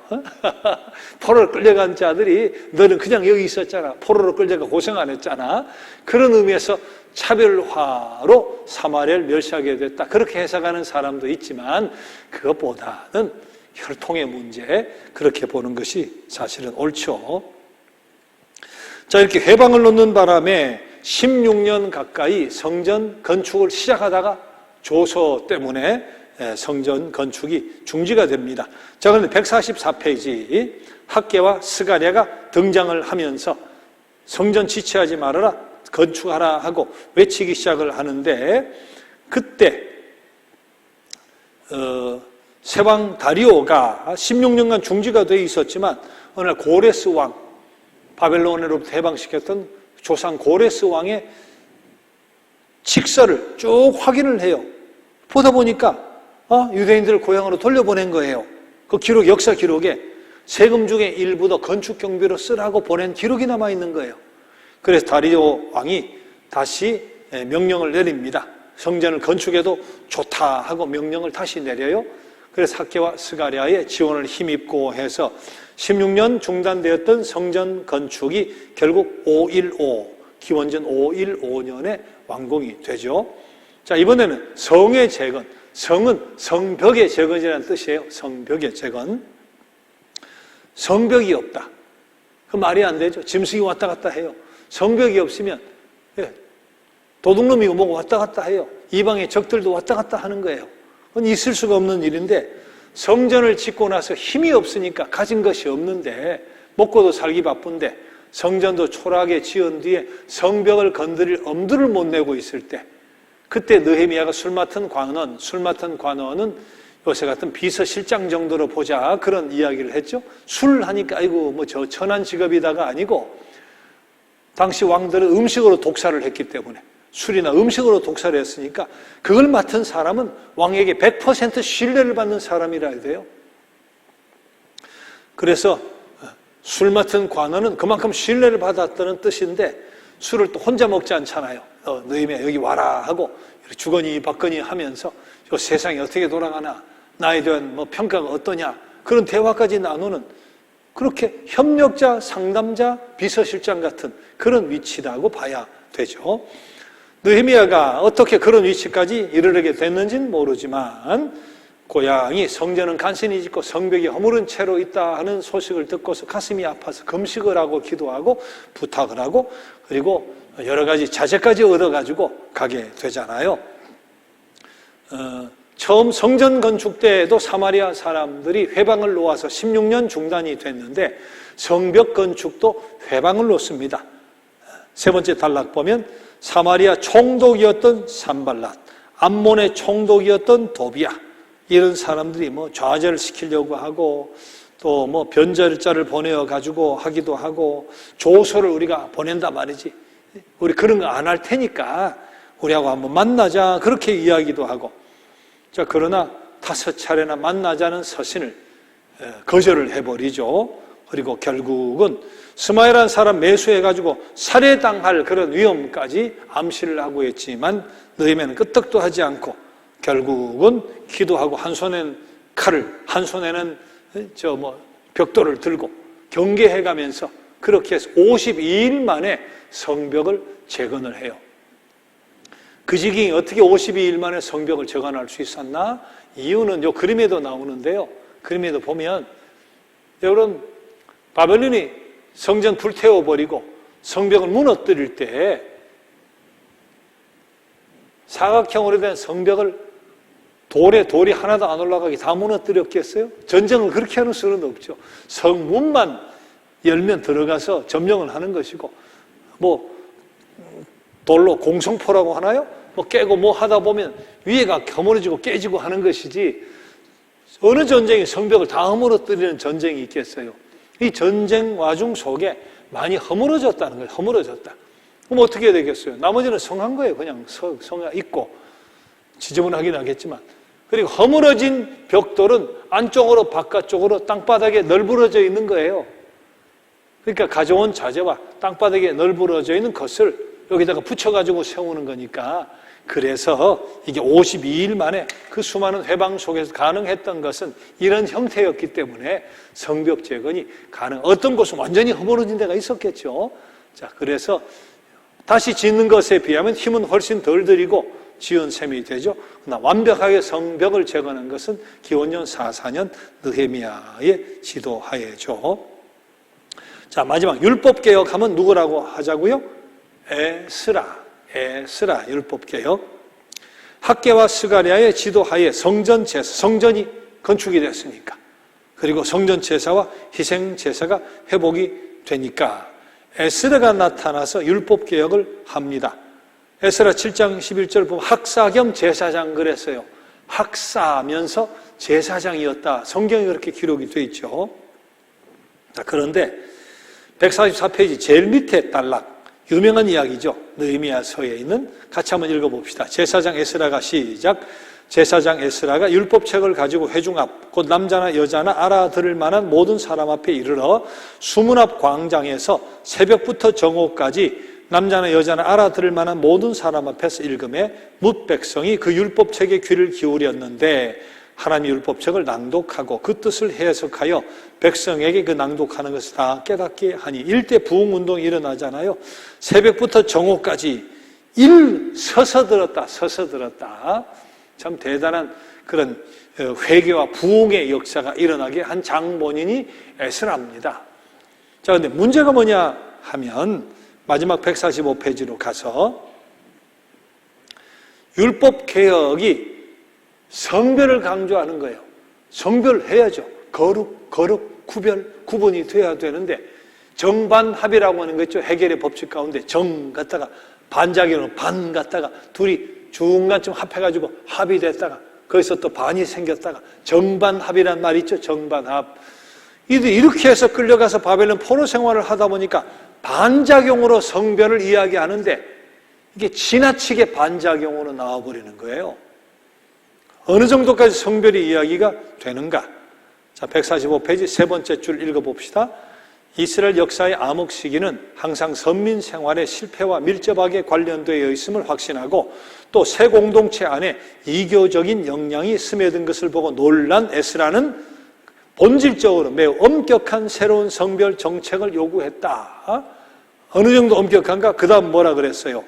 포로로 끌려간 자들이 너는 그냥 여기 있었잖아. 포로로 끌려가 고생 안 했잖아. 그런 의미에서 차별화로 사마리아를 멸시하게 됐다. 그렇게 해석하는 사람도 있지만 그것보다는 혈통의 문제, 그렇게 보는 것이 사실은 옳죠. 자, 이렇게 해방을 놓는 바람에 16년 가까이 성전 건축을 시작하다가 조서 때문에 성전 건축이 중지가 됩니다. 자, 그런데 144페이지 학개와 스가랴가 등장을 하면서 성전 지체하지 말아라, 건축하라 하고 외치기 시작을 하는데, 그때 세왕 다리오가 16년간 중지가 되어 있었지만 어느 날 고레스 왕, 바벨론으로부터 해방시켰던 조상 고레스 왕의 직서를 쭉 확인을 해요. 보다 보니까 유대인들을 고향으로 돌려보낸 거예요. 그 기록, 역사 기록에 세금 중에 일부도 건축 경비로 쓰라고 보낸 기록이 남아있는 거예요. 그래서 다리오 왕이 다시 명령을 내립니다. 성전을 건축해도 좋다 하고 명령을 다시 내려요. 그래서 학개와 스가랴의 지원을 힘입고 해서 16년 중단되었던 성전 건축이 결국 515, 기원전 515년에 완공이 되죠. 자, 이번에는 성의 재건. 성은 성벽의 재건이라는 뜻이에요. 성벽의 재건. 성벽이 없다. 그 말이 안 되죠. 짐승이 왔다 갔다 해요. 성벽이 없으면 도둑놈이고 뭐고 왔다 갔다 해요. 이방의 적들도 왔다 갔다 하는 거예요. 그건 있을 수가 없는 일인데, 성전을 짓고 나서 힘이 없으니까 가진 것이 없는데, 먹고도 살기 바쁜데 성전도 초라하게 지은 뒤에 성벽을 건드릴 엄두를 못 내고 있을 때 그때 느헤미야가 술 맡은 관원은 요새 같은 비서실장 정도로 보자, 그런 이야기를 했죠. 술 하니까 아이고 뭐 저 천한 직업이다가 아니고, 당시 왕들은 음식으로 독살을 했기 때문에, 술이나 음식으로 독살을 했으니까 그걸 맡은 사람은 왕에게 100% 신뢰를 받는 사람이라 해야 돼요. 그래서 술 맡은 관원은 그만큼 신뢰를 받았다는 뜻인데, 술을 또 혼자 먹지 않잖아요. 너희면 여기 와라 하고 주거니 받거니 하면서 저 세상이 어떻게 돌아가나, 나에 대한 뭐 평가가 어떠냐, 그런 대화까지 나누는, 그렇게 협력자, 상담자, 비서실장 같은 그런 위치라고 봐야 되죠. 느헤미야가 어떻게 그런 위치까지 이르게 됐는지는 모르지만, 고향이 성전은 간신히 짓고 성벽이 허물은 채로 있다 하는 소식을 듣고서 가슴이 아파서 금식을 하고 기도하고 부탁을 하고, 그리고 여러 가지 자재까지 얻어가지고 가게 되잖아요. 처음 성전 건축 때에도 사마리아 사람들이 회방을 놓아서 16년 중단이 됐는데, 성벽 건축도 회방을 놓습니다. 세 번째 단락 보면 사마리아 총독이었던 산발랏, 암몬의 총독이었던 도비야, 이런 사람들이 뭐 좌절을 시키려고 하고, 또 뭐 변절자를 보내어 가지고 하기도 하고, 조서를 우리가 보낸다 말이지, 우리 그런 거 안 할 테니까 우리하고 한번 만나자, 그렇게 이야기도 하고. 자, 그러나 5차례나 만나자는 서신을 거절을 해버리죠. 그리고 결국은 스마일한 사람 매수해가지고 살해당할 그런 위험까지 암시를 하고 했지만, 느헤미야는 끄떡도 하지 않고 결국은 기도하고, 한 손에는 칼을, 한 손에는 벽돌을 들고 경계해가면서 그렇게 해서 52일 만에 성벽을 재건을 해요. 그 지경이 어떻게 52일 만에 성벽을 재건할 수 있었나? 이유는 요 그림에도 나오는데요. 그림에도 보면, 여러분, 바벨론이 성전 불태워버리고 성벽을 무너뜨릴 때 사각형으로 된 성벽을 돌이 하나도 안 올라가게 다 무너뜨렸겠어요? 전쟁을 그렇게 하는 수는 없죠. 성문만 열면 들어가서 점령을 하는 것이고, 뭐 돌로 공성포라고 하나요? 뭐 깨고 뭐 하다 보면 위에가 허물어지고 깨지고 하는 것이지, 어느 전쟁이 성벽을 다 허물어뜨리는 전쟁이 있겠어요? 이 전쟁 와중 속에 많이 허물어졌다는 거예요. 허물어졌다. 그럼 어떻게 되겠어요? 나머지는 성한 거예요. 그냥 성에 있고, 지저분하긴 하겠지만. 그리고 허물어진 벽돌은 안쪽으로 바깥쪽으로 땅바닥에 널브러져 있는 거예요. 그러니까 가져온 자재와 땅바닥에 널브러져 있는 것을 여기다가 붙여가지고 세우는 거니까, 그래서 이게 52일 만에 그 수많은 회방 속에서 가능했던 것은 이런 형태였기 때문에 성벽 재건이 어떤 곳은 완전히 허물어진 데가 있었겠죠. 자, 그래서 다시 짓는 것에 비하면 힘은 훨씬 덜 들이고 지은 셈이 되죠. 그러나 완벽하게 성벽을 재건한 것은 기원전 44년 느헤미야의 지도하에죠. 자, 마지막 율법개혁하면 누구라고 하자고요? 에스라 율법개혁. 학개와 스가랴의 지도하에 성전이 건축이 됐으니까, 그리고 성전제사와 희생제사가 회복이 되니까 에스라가 나타나서 율법개혁을 합니다. 에스라 7장 11절 보면 학사 겸 제사장 그랬어요. 학사면서 제사장이었다. 성경이 그렇게 기록이 되어 있죠. 자, 그런데 144페이지 제일 밑에 단락, 유명한 이야기죠. 느헤미야서에 있는, 같이 한번 읽어봅시다. 제사장 에스라가 시작. 제사장 에스라가 율법책을 가지고 회중 앞, 곧 남자나 여자나 알아들을 만한 모든 사람 앞에 이르러 수문 앞 광장에서 새벽부터 정오까지 남자나 여자나 알아들을 만한 모든 사람 앞에서 읽음에 뭇 백성이 그 율법책에 귀를 기울였는데, 하나님의 율법책을 낭독하고 그 뜻을 해석하여 백성에게 그 낭독하는 것을 다 깨닫게 하니, 일대 부흥운동이 일어나잖아요. 새벽부터 정오까지 서서 들었다. 참 대단한 그런 회개와 부흥의 역사가 일어나게 한 장본인이 에스라입니다. 자, 근데 문제가 뭐냐 하면, 마지막 145페이지로 가서 율법개혁이 성별을 강조하는 거예요. 성별해야죠. 거룩, 구분이 돼야 되는데, 정반합이라고 하는 거 있죠. 해결의 법칙 가운데 정 갖다가 반작용으로 반 갖다가 둘이 중간쯤 합해가지고 합이 됐다가 거기서 또 반이 생겼다가 정반합이란 말이 있죠. 정반합. 이렇게 해서 끌려가서 바벨론 포로 생활을 하다 보니까 반작용으로 성별을 이야기하는데 이게 지나치게 반작용으로 나와버리는 거예요. 어느 정도까지 성별이 이야기가 되는가? 자, 145페이지 세 번째 줄 읽어봅시다. 이스라엘 역사의 암흑 시기는 항상 선민 생활의 실패와 밀접하게 관련되어 있음을 확신하고 또 새 공동체 안에 이교적인 영향이 스며든 것을 보고 놀란 에스라는 본질적으로 매우 엄격한 새로운 성별 정책을 요구했다. 어느 정도 엄격한가? 그 다음 뭐라 그랬어요?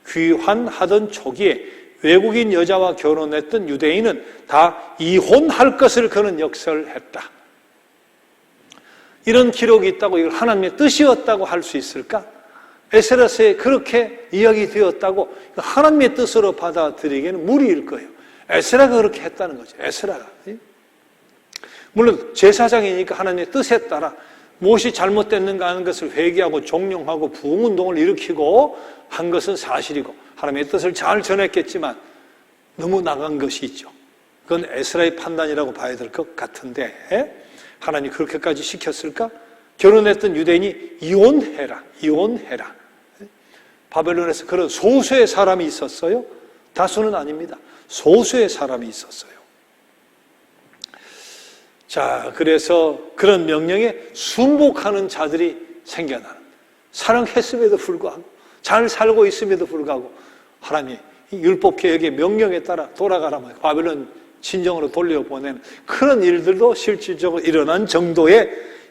귀환하던 초기에 외국인 여자와 결혼했던 유대인은 다 이혼할 것을 그는 역설했다. 이런 기록이 있다고 이걸 하나님의 뜻이었다고 할 수 있을까? 에스라서에 그렇게 이야기되었다고 하나님의 뜻으로 받아들이기에는 무리일 거예요. 에스라가 그렇게 했다는 거죠. 에스라가. 물론 제사장이니까 하나님의 뜻에 따라 무엇이 잘못됐는가 하는 것을 회개하고 종용하고 부흥운동을 일으키고 한 것은 사실이고 하나님의 뜻을 잘 전했겠지만 너무 나간 것이 있죠. 그건 에스라의 판단이라고 봐야 될 것 같은데 하나님이 그렇게까지 시켰을까? 결혼했던 유대인이 이혼해라. 바벨론에서 그런 소수의 사람이 있었어요. 다수는 아닙니다. 소수의 사람이 있었어요. 자, 그래서 그런 명령에 순복하는 자들이 생겨나는, 사랑했음에도 불구하고 잘 살고 있음에도 불구하고 하나님이 율법개혁의 명령에 따라 돌아가라면 바벨론 진정으로 돌려보내는 그런 일들도 실질적으로 일어난 정도의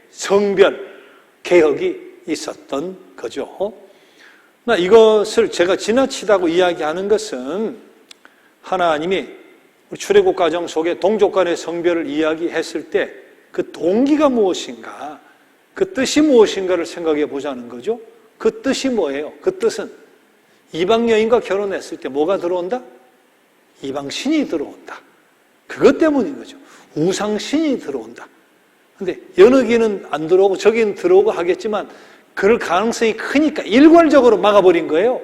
성별 개혁이 있었던 거죠. 이것을 제가 지나치다고 이야기하는 것은 하나님이 출애굽 과정 속에 동족 간의 성별을 이야기했을 때 그 동기가 무엇인가, 그 뜻이 무엇인가를 생각해 보자는 거죠. 그 뜻이 뭐예요? 그 뜻은 이방 여인과 결혼했을 때 뭐가 들어온다? 이방신이 들어온다. 그것 때문인 거죠. 우상신이 들어온다. 근데 여기는 안 들어오고 저기는 들어오고 하겠지만 그럴 가능성이 크니까 일괄적으로 막아버린 거예요.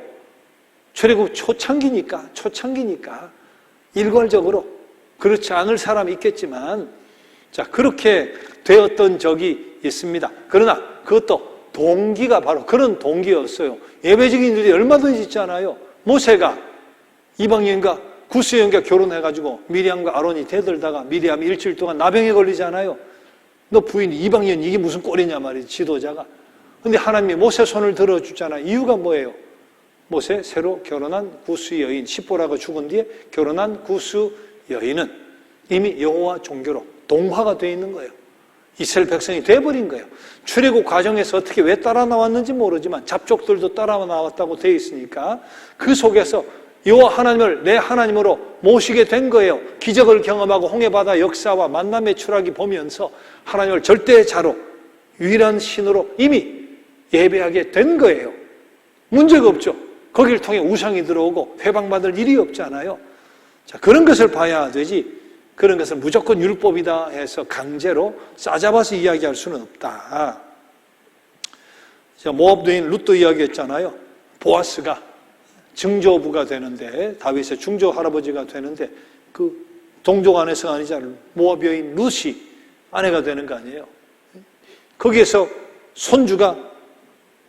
출애굽 초창기니까 일괄적으로. 그렇지 않을 사람이 있겠지만 자, 그렇게 되었던 적이 있습니다. 그러나 그것도 동기가 바로 그런 동기였어요. 예배적인 일이 얼마든지 있잖아요. 모세가 이방인과 구스 여인과 결혼해가지고 미리암과 아론이 대들다가 미리암이 일주일 동안 나병에 걸리잖아요. 너 부인이 이방인, 이게 무슨 꼴이냐 말이지, 지도자가. 근데 하나님이 모세 손을 들어주잖아요. 이유가 뭐예요? 모세 새로 결혼한 구스 여인, 십보라가 죽은 뒤에 결혼한 구스 여인은 이미 여호와 종교로 동화가 되어 있는 거예요. 이스라엘 백성이 돼버린 거예요. 출애굽 과정에서 어떻게 왜 따라 나왔는지 모르지만 잡족들도 따라 나왔다고 되어 있으니까 그 속에서 여호와 하나님을 내 하나님으로 모시게 된 거예요. 기적을 경험하고 홍해바다 역사와 만남의 추락이 보면서 하나님을 절대자로 유일한 신으로 이미 예배하게 된 거예요. 문제가 없죠. 거기를 통해 우상이 들어오고 회방받을 일이 없잖아요. 자, 그런 것을 봐야 되지 그런 것을 무조건 율법이다 해서 강제로 싸잡아서 이야기할 수는 없다. 모압 여인 룻도 이야기했잖아요. 보아스가 증조부가 되는데 다윗의 중조 할아버지가 되는데 그 동족 안에서가 아니잖아요. 모압 여인 룻이 아내가 되는 거 아니에요. 거기에서 손주가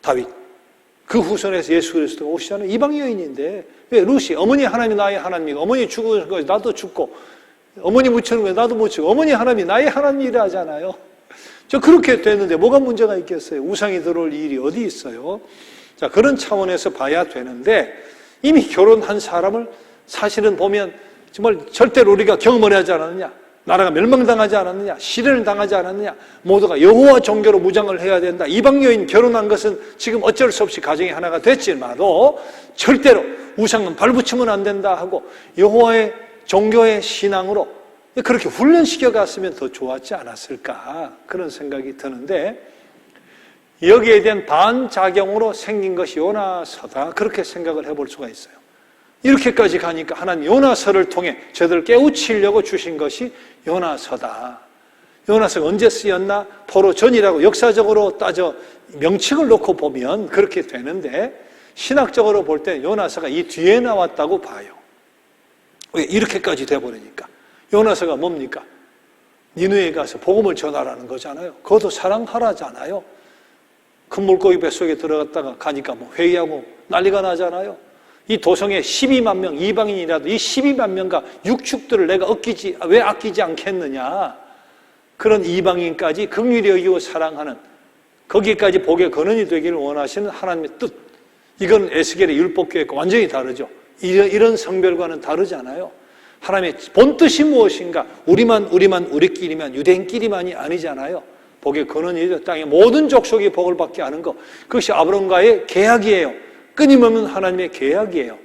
다윗, 그 후손에서 예수 그리스도가 오시잖아요. 이방 여인인데 왜 룻이 어머니 하나님이 나의 하나님이고 어머니 죽은 거에 나도 죽고 어머니 묻히는 거에 나도 묻히고 어머니 하나님이 나의 하나님이라 하잖아요. 저 그렇게 됐는데 뭐가 문제가 있겠어요? 우상이 들어올 일이 어디 있어요? 자, 그런 차원에서 봐야 되는데 이미 결혼한 사람을 사실은 보면 정말 절대로 우리가 경험을 하지 않았느냐, 나라가 멸망당하지 않았느냐, 시련을 당하지 않았느냐, 모두가 여호와 종교로 무장을 해야 된다. 이방 여인 결혼한 것은 지금 어쩔 수 없이 가정의 하나가 됐지만도 절대로 우상은 발붙이면 안 된다 하고 여호와의 종교의 신앙으로 그렇게 훈련시켜 갔으면 더 좋았지 않았을까 그런 생각이 드는데 여기에 대한 반작용으로 생긴 것이 요나서다 그렇게 생각을 해볼 수가 있어요. 이렇게까지 가니까 하나님 요나서를 통해 저들을 깨우치려고 주신 것이 요나서다. 요나서가 언제 쓰였나? 포로 전이라고 역사적으로 따져 명칭을 놓고 보면 그렇게 되는데 신학적으로 볼 때 요나서가 이 뒤에 나왔다고 봐요. 왜 이렇게까지 돼버리니까. 요나서가 뭡니까? 니느웨에 가서 복음을 전하라는 거잖아요. 그것도 사랑하라잖아요. 큰 물고기 뱃속에 들어갔다가 가니까 뭐 회의하고 난리가 나잖아요. 이 도성에 12만 명 이방인이라도 이 12만 명과 육축들을 내가 왜 아끼지 않겠느냐. 그런 이방인까지 긍휼히 여기고 사랑하는, 거기까지 복의 근원이 되기를 원하시는 하나님의 뜻. 이건 에스겔의 율법계획과 완전히 다르죠. 이런 성별과는 다르잖아요. 하나님의 본뜻이 무엇인가? 우리끼리만, 유대인끼리만이 아니잖아요. 복의 근원이죠. 땅의 모든 족속이 복을 받게 하는 것. 그것이 아브라함과의 계약이에요. 끊임없는 하나님의 계약이에요.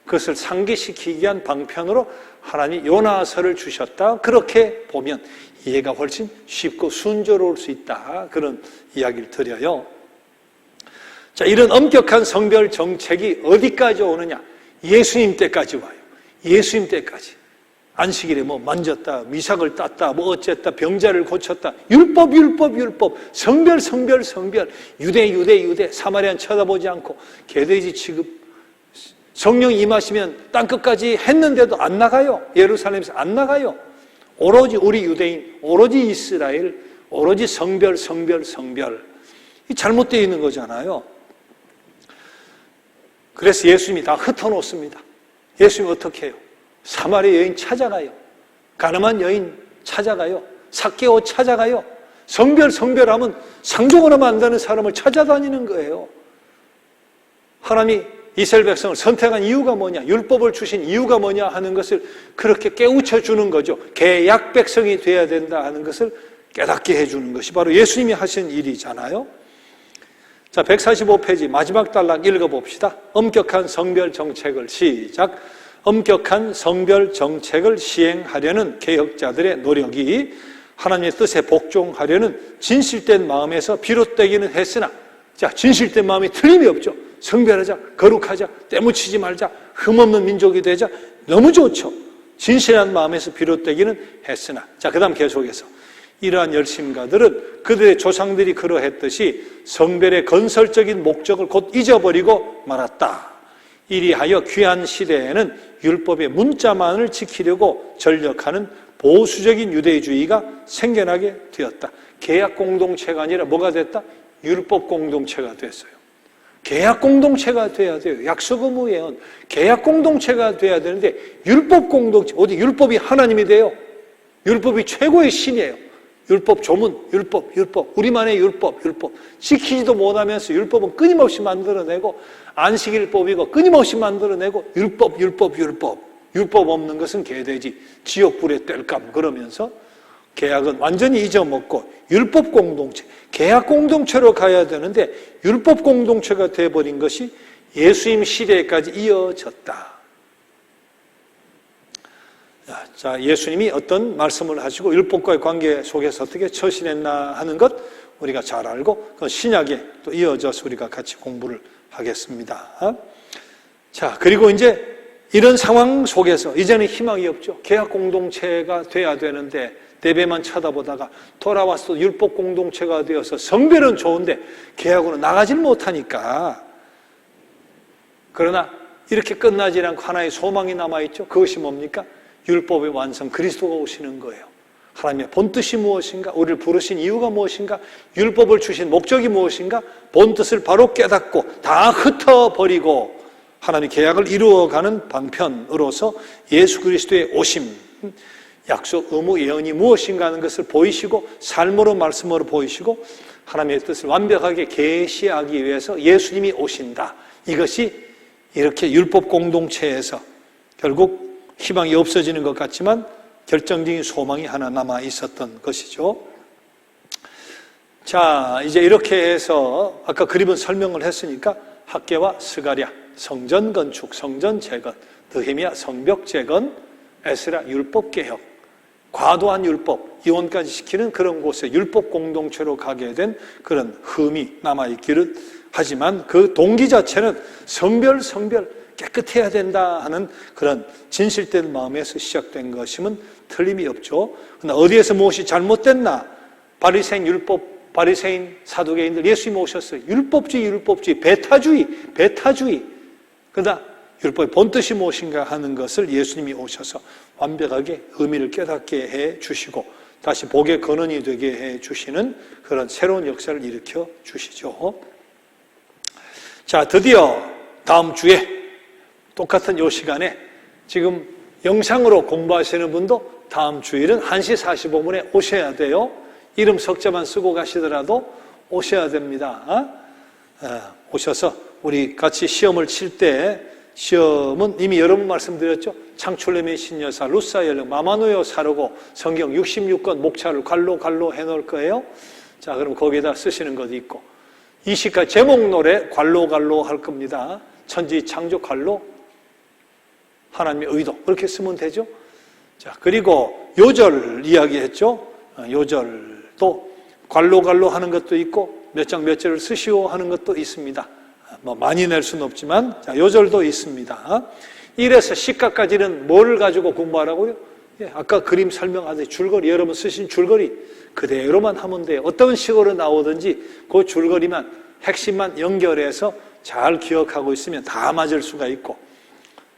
그것을 상기시키기 위한 방편으로 하나님이 요나서를 주셨다. 그렇게 보면 이해가 훨씬 쉽고 순조로울 수 있다. 그런 이야기를 드려요. 자, 이런 엄격한 성별 정책이 어디까지 오느냐? 예수님 때까지 와요. 예수님 때까지. 안식일에 뭐 만졌다, 미삭을 땄다, 뭐 어쨌다, 병자를 고쳤다. 율법. 성별. 유대. 사마리아는 쳐다보지 않고 개돼지 취급. 성령 임하시면 땅끝까지 했는데도 안 나가요. 예루살렘에서 안 나가요. 오로지 우리 유대인, 오로지 이스라엘, 오로지 성별. 이 잘못되어 있는 거잖아요. 그래서 예수님이 다 흩어놓습니다. 예수님이 어떻게 해요? 사마리아 여인 찾아가요. 가늠한 여인 찾아가요. 삭개오 찾아가요. 성별하면 상종을 하면 안 되는 사람을 찾아다니는 거예요. 하나님이 이스라엘 백성을 선택한 이유가 뭐냐, 율법을 주신 이유가 뭐냐 하는 것을 그렇게 깨우쳐 주는 거죠. 계약 백성이 돼야 된다 하는 것을 깨닫게 해주는 것이 바로 예수님이 하신 일이잖아요. 자, 145페이지 마지막 단락 읽어봅시다. 엄격한 성별 정책을 시작. 엄격한 성별 정책을 시행하려는 개혁자들의 노력이 하나님의 뜻에 복종하려는 진실된 마음에서 비롯되기는 했으나, 자, 진실된 마음이 틀림이 없죠. 성별하자, 거룩하자, 때묻히지 말자, 흠없는 민족이 되자, 너무 좋죠. 진실한 마음에서 비롯되기는 했으나, 자, 그 다음 계속해서 이러한 열심가들은 그들의 조상들이 그러했듯이 성별의 건설적인 목적을 곧 잊어버리고 말았다. 이리하여 귀한 시대에는 율법의 문자만을 지키려고 전력하는 보수적인 유대주의가 생겨나게 되었다. 계약 공동체가 아니라 뭐가 됐다? 율법 공동체가 됐어요. 계약 공동체가 돼야 돼요. 약속 의무 예언. 계약 공동체가 돼야 되는데 율법 공동체, 어디 율법이 하나님이 돼요? 율법이 최고의 신이에요. 율법 조문, 율법. 우리만의 율법. 지키지도 못하면서 율법은 끊임없이 만들어내고, 안식일법이고 끊임없이 만들어내고, 율법. 율법 없는 것은 개돼지, 지옥불에 뗄감 그러면서 계약은 완전히 잊어먹고 율법 공동체, 계약 공동체로 가야 되는데 율법 공동체가 되어버린 것이 예수님 시대까지 이어졌다. 자, 예수님이 어떤 말씀을 하시고 율법과의 관계 속에서 어떻게 처신했나 하는 것 우리가 잘 알고 그 신약에 또 이어져서 우리가 같이 공부를 하겠습니다. 자, 그리고 이제 이런 상황 속에서 이제는 희망이 없죠. 계약 공동체가 돼야 되는데 대배만 쳐다보다가 돌아와서 율법 공동체가 되어서 성별은 좋은데 계약으로 나가질 못하니까. 그러나 이렇게 끝나지 않고 하나의 소망이 남아있죠. 그것이 뭡니까? 율법의 완성, 그리스도가 오시는 거예요. 하나님의 본뜻이 무엇인가? 우리를 부르신 이유가 무엇인가? 율법을 주신 목적이 무엇인가? 본뜻을 바로 깨닫고 다 흩어버리고 하나님의 계약을 이루어가는 방편으로서 예수 그리스도의 오심, 약속, 의무, 예언이 무엇인가 하는 것을 보이시고 삶으로 말씀으로 보이시고 하나님의 뜻을 완벽하게 계시하기 위해서 예수님이 오신다. 이것이 이렇게 율법 공동체에서 결국 희망이 없어지는 것 같지만 결정적인 소망이 하나 남아 있었던 것이죠. 자, 이제 이렇게 해서 아까 그림은 설명을 했으니까 학개와 스가랴, 성전 건축, 성전 재건, 느헤미야 성벽 재건, 에스라 율법 개혁, 과도한 율법 이혼까지 시키는 그런 곳에 율법 공동체로 가게 된 그런 흠이 남아있기를 하지만 그 동기 자체는 성별 깨끗해야 된다 하는 그런 진실된 마음에서 시작된 것임은 틀림이 없죠. 그러나 어디에서 무엇이 잘못됐나? 바리새인 사두개인들 예수님이 오셨어요. 율법주의, 배타주의. 그러나 율법의 본뜻이 무엇인가 하는 것을 예수님이 오셔서 완벽하게 의미를 깨닫게 해 주시고 다시 복의 근원이 되게 해 주시는 그런 새로운 역사를 일으켜 주시죠. 자, 드디어 다음 주에 똑같은 이 시간에 지금 영상으로 공부하시는 분도 다음 주일은 1시 45분에 오셔야 돼요. 이름 석자만 쓰고 가시더라도 오셔야 됩니다. 오셔서 우리 같이 시험을 칠 때 시험은 이미 여러 번 말씀드렸죠. 창출림의 신여사, 루사 연령, 마마누요 사르고 성경 66권 목차를 관로 해놓을 거예요. 자, 그럼 거기에다 쓰시는 것도 있고 이 시가 제목 노래 관로 할 겁니다. 천지 창조 관로, 하나님의 의도 그렇게 쓰면 되죠. 자, 그리고 요절 이야기했죠. 요절도 관로 하는 것도 있고 몇 장 몇 절을 쓰시오 하는 것도 있습니다. 뭐 많이 낼 수는 없지만 자, 요절도 있습니다. 1에서 10가까지는 뭐를 가지고 공부하라고요? 아까 그림 설명하듯이 줄거리, 여러분 쓰신 줄거리 그대로만 하면 돼요. 어떤 식으로 나오든지 그 줄거리만 핵심만 연결해서 잘 기억하고 있으면 다 맞을 수가 있고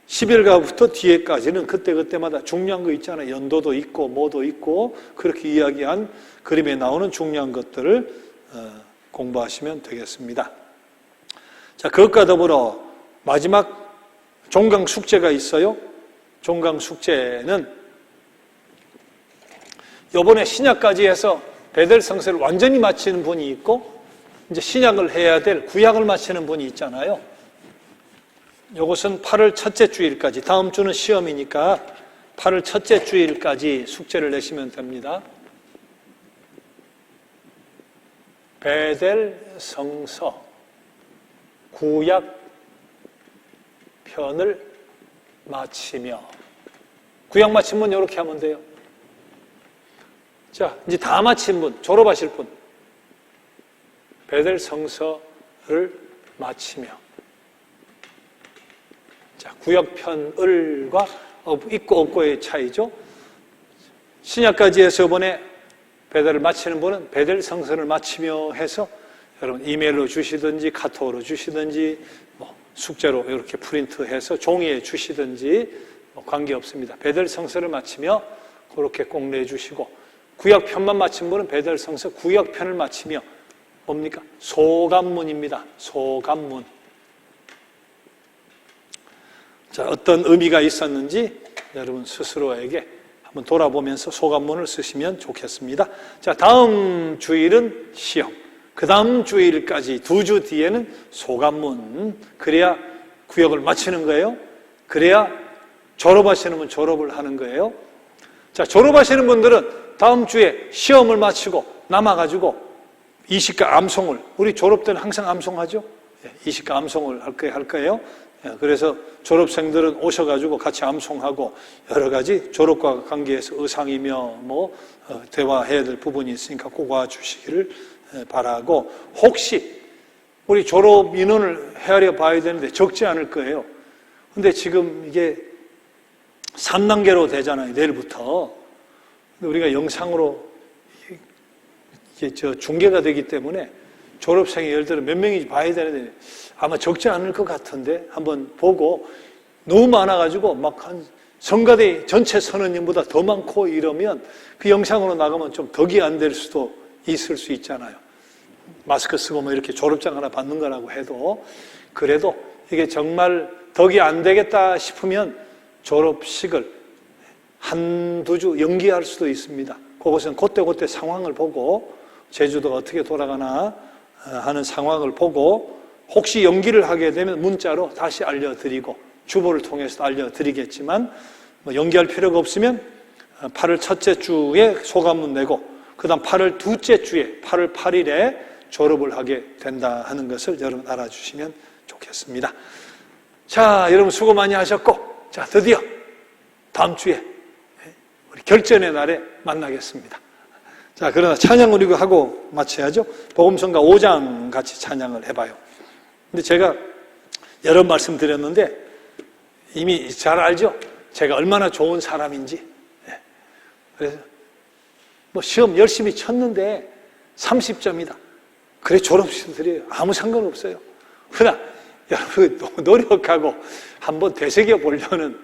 11가부터 뒤에까지는 그때마다 중요한 거 있잖아요. 연도도 있고 뭐도 있고 그렇게 이야기한 그림에 나오는 중요한 것들을 공부하시면 되겠습니다. 자, 그것과 더불어 마지막 종강 숙제가 있어요. 종강 숙제는 이번에 신약까지 해서 베델 성서를 완전히 마치는 분이 있고 이제 신약을 해야 될 구약을 마치는 분이 있잖아요. 이것은 8월 첫째 주일까지, 다음 주는 시험이니까 8월 첫째 주일까지 숙제를 내시면 됩니다. 베델 성서 구약 편을 마치며 구약 마치면 이렇게 하면 돼요. 자, 이제 다 마친 분, 졸업하실 분 베델 성서를 마치며 자, 구약편을과 있고 없고의 차이죠. 신약까지 해서 이번에 베델을 마치는 분은 베델 성서를 마치며 해서 여러분 이메일로 주시든지 카톡으로 주시든지 뭐 숙제로 이렇게 프린트해서 종이에 주시든지 뭐 관계없습니다. 베델 성서를 마치며 그렇게 꼭 내주시고 구약편만 마친 분은 베델 성서 구약편을 마치며 뭡니까? 소감문입니다. 소감문. 자, 어떤 의미가 있었는지 여러분 스스로에게 한번 돌아보면서 소감문을 쓰시면 좋겠습니다. 자, 다음 주일은 시험. 그 다음 주일까지 2주 뒤에는 소감문. 그래야 구역을 마치는 거예요. 그래야 졸업하시는 분 졸업을 하는 거예요. 자, 졸업하시는 분들은 다음 주에 시험을 마치고 남아가지고 이시가 암송을, 우리 졸업 때는 항상 암송하죠. 이시가 암송을 할 거예요. 그래서 졸업생들은 오셔가지고 같이 암송하고 여러 가지 졸업과 관계해서 의상이며 뭐 대화해야 될 부분이 있으니까 꼭 와주시기를 바라고, 혹시 우리 졸업 인원을 헤아려 봐야 되는데 적지 않을 거예요. 근데 지금 이게 3단계로 되잖아요. 내일부터. 우리가 영상으로 이게 중계가 되기 때문에 졸업생이 예를 들어 몇 명인지 봐야 되는데 아마 적지 않을 것 같은데 한번 보고, 너무 많아가지고 막 한 성가대 전체 선언님보다 더 많고 이러면 그 영상으로 나가면 좀 덕이 안 될 수도 있을 수 있잖아요. 마스크 쓰고 뭐 이렇게 졸업장 하나 받는 거라고 해도, 그래도 이게 정말 덕이 안 되겠다 싶으면 졸업식을 한두 주 연기할 수도 있습니다. 그것은 그때 상황을 보고, 제주도가 어떻게 돌아가나 하는 상황을 보고, 혹시 연기를 하게 되면 문자로 다시 알려드리고 주보를 통해서 알려드리겠지만, 뭐 연기할 필요가 없으면 8월 첫째 주에 소감문 내고 그 다음 8월 둘째 주에 8월 8일에 졸업을 하게 된다 하는 것을 여러분 알아주시면 좋겠습니다. 자, 여러분 수고 많이 하셨고, 자, 드디어 다음 주에 우리 결전의 날에 만나겠습니다. 자, 그러나 찬양 우리 하고 마쳐야죠. 복음성가 5장 같이 찬양을 해봐요. 근데 제가 여러 말씀 드렸는데 이미 잘 알죠? 제가 얼마나 좋은 사람인지. 그래서 뭐 시험 열심히 쳤는데 30점이다. 그래 졸업식 드려요. 아무 상관없어요. 그러나 여러분 노력하고 한번 되새겨 보려는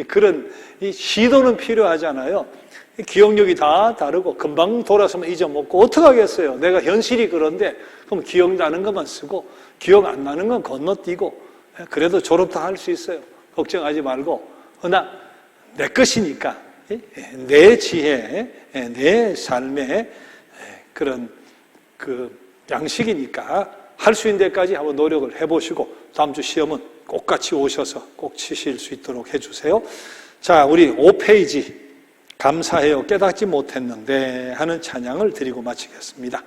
그런 이 시도는 필요하잖아요. 기억력이 다 다르고 금방 돌아서면 잊어먹고 어떡하겠어요. 내가 현실이 그런데 그럼 기억나는 것만 쓰고 기억 안 나는 건 건너뛰고 그래도 졸업도 할 수 있어요. 걱정하지 말고 그러나 내 것이니까 내 지혜, 내 삶의 그런 그 양식이니까 할 수 있는 데까지 한번 노력을 해보시고 다음 주 시험은 꼭 같이 오셔서 꼭 치실 수 있도록 해주세요. 자, 우리 5페이지 감사해요 깨닫지 못했는데 하는 찬양을 드리고 마치겠습니다.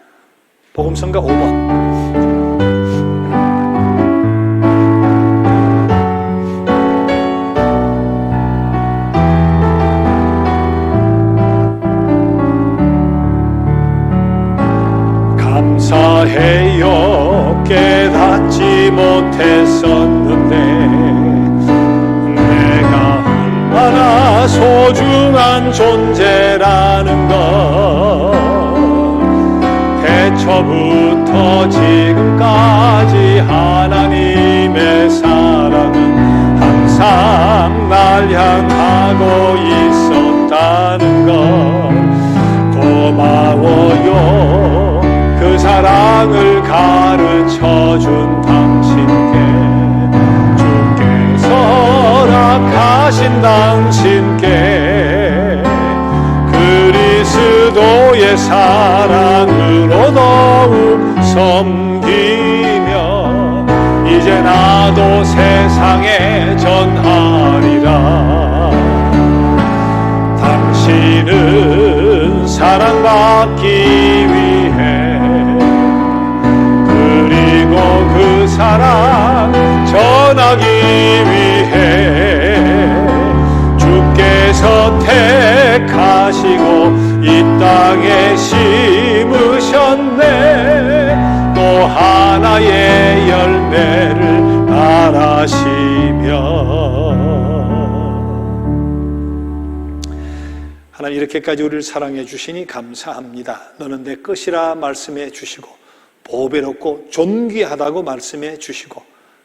복음성가 5번. 감사해요 깨닫지 못했었는데 내가 얼마나 소중한 존재라는 것 태초부터 지금까지 하나님의 사랑은 항상 날 향하고 있었다는 것 고마워요 그 사랑을 가르쳐준 당신께 주께서 허락하신 당신께 그리스도의 사랑으로 더욱 섬기며 이제 나도 세상에 전하리라 당신은 사랑받기 위해 그리고 그 사랑 전하기 위해 주께서 택하시고 이 땅에 심으셨네 또 하나의 열매를 바라시며 하나님 이렇게까지 우리를 사랑해 주시니 감사합니다. 너는 내 것이라 말씀해 주시고 보배롭고 존귀하다고 말씀해 주시고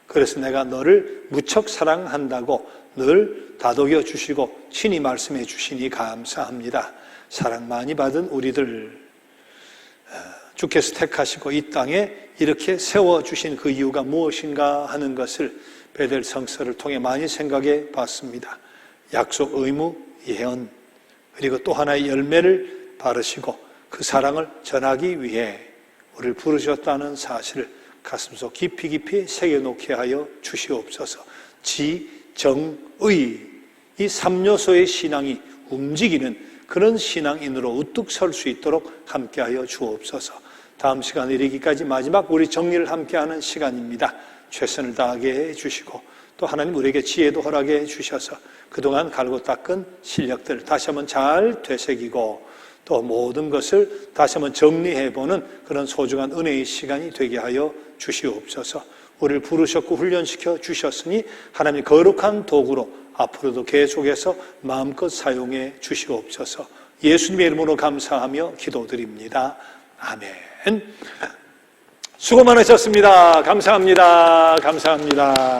그래서 내가 너를 무척 사랑한다고 늘 다독여 주시고 친히 말씀해 주시니 감사합니다. 사랑 많이 받은 우리들 주께서 택하시고 이 땅에 이렇게 세워주신 그 이유가 무엇인가 하는 것을 베델 성서를 통해 많이 생각해 봤습니다. 약속, 의무, 예언 그리고 또 하나의 열매를 바르시고 그 사랑을 전하기 위해 우리를 부르셨다는 사실을 가슴속 깊이 깊이 새겨놓게 하여 주시옵소서. 지, 정, 의 이 3요소의 신앙이 움직이는 그런 신앙인으로 우뚝 설 수 있도록 함께하여 주옵소서. 다음 시간 이르기까지 마지막 우리 정리를 함께하는 시간입니다. 최선을 다하게 해주시고 또 하나님 우리에게 지혜도 허락해 주셔서 그동안 갈고 닦은 실력들 다시 한번 잘 되새기고 또 모든 것을 다시 한번 정리해보는 그런 소중한 은혜의 시간이 되게 하여 주시옵소서. 우리를 부르셨고 훈련시켜 주셨으니 하나님의 거룩한 도구로 앞으로도 계속해서 마음껏 사용해 주시옵소서. 예수님의 이름으로 감사하며 기도드립니다. 아멘. 수고 많으셨습니다. 감사합니다. 감사합니다.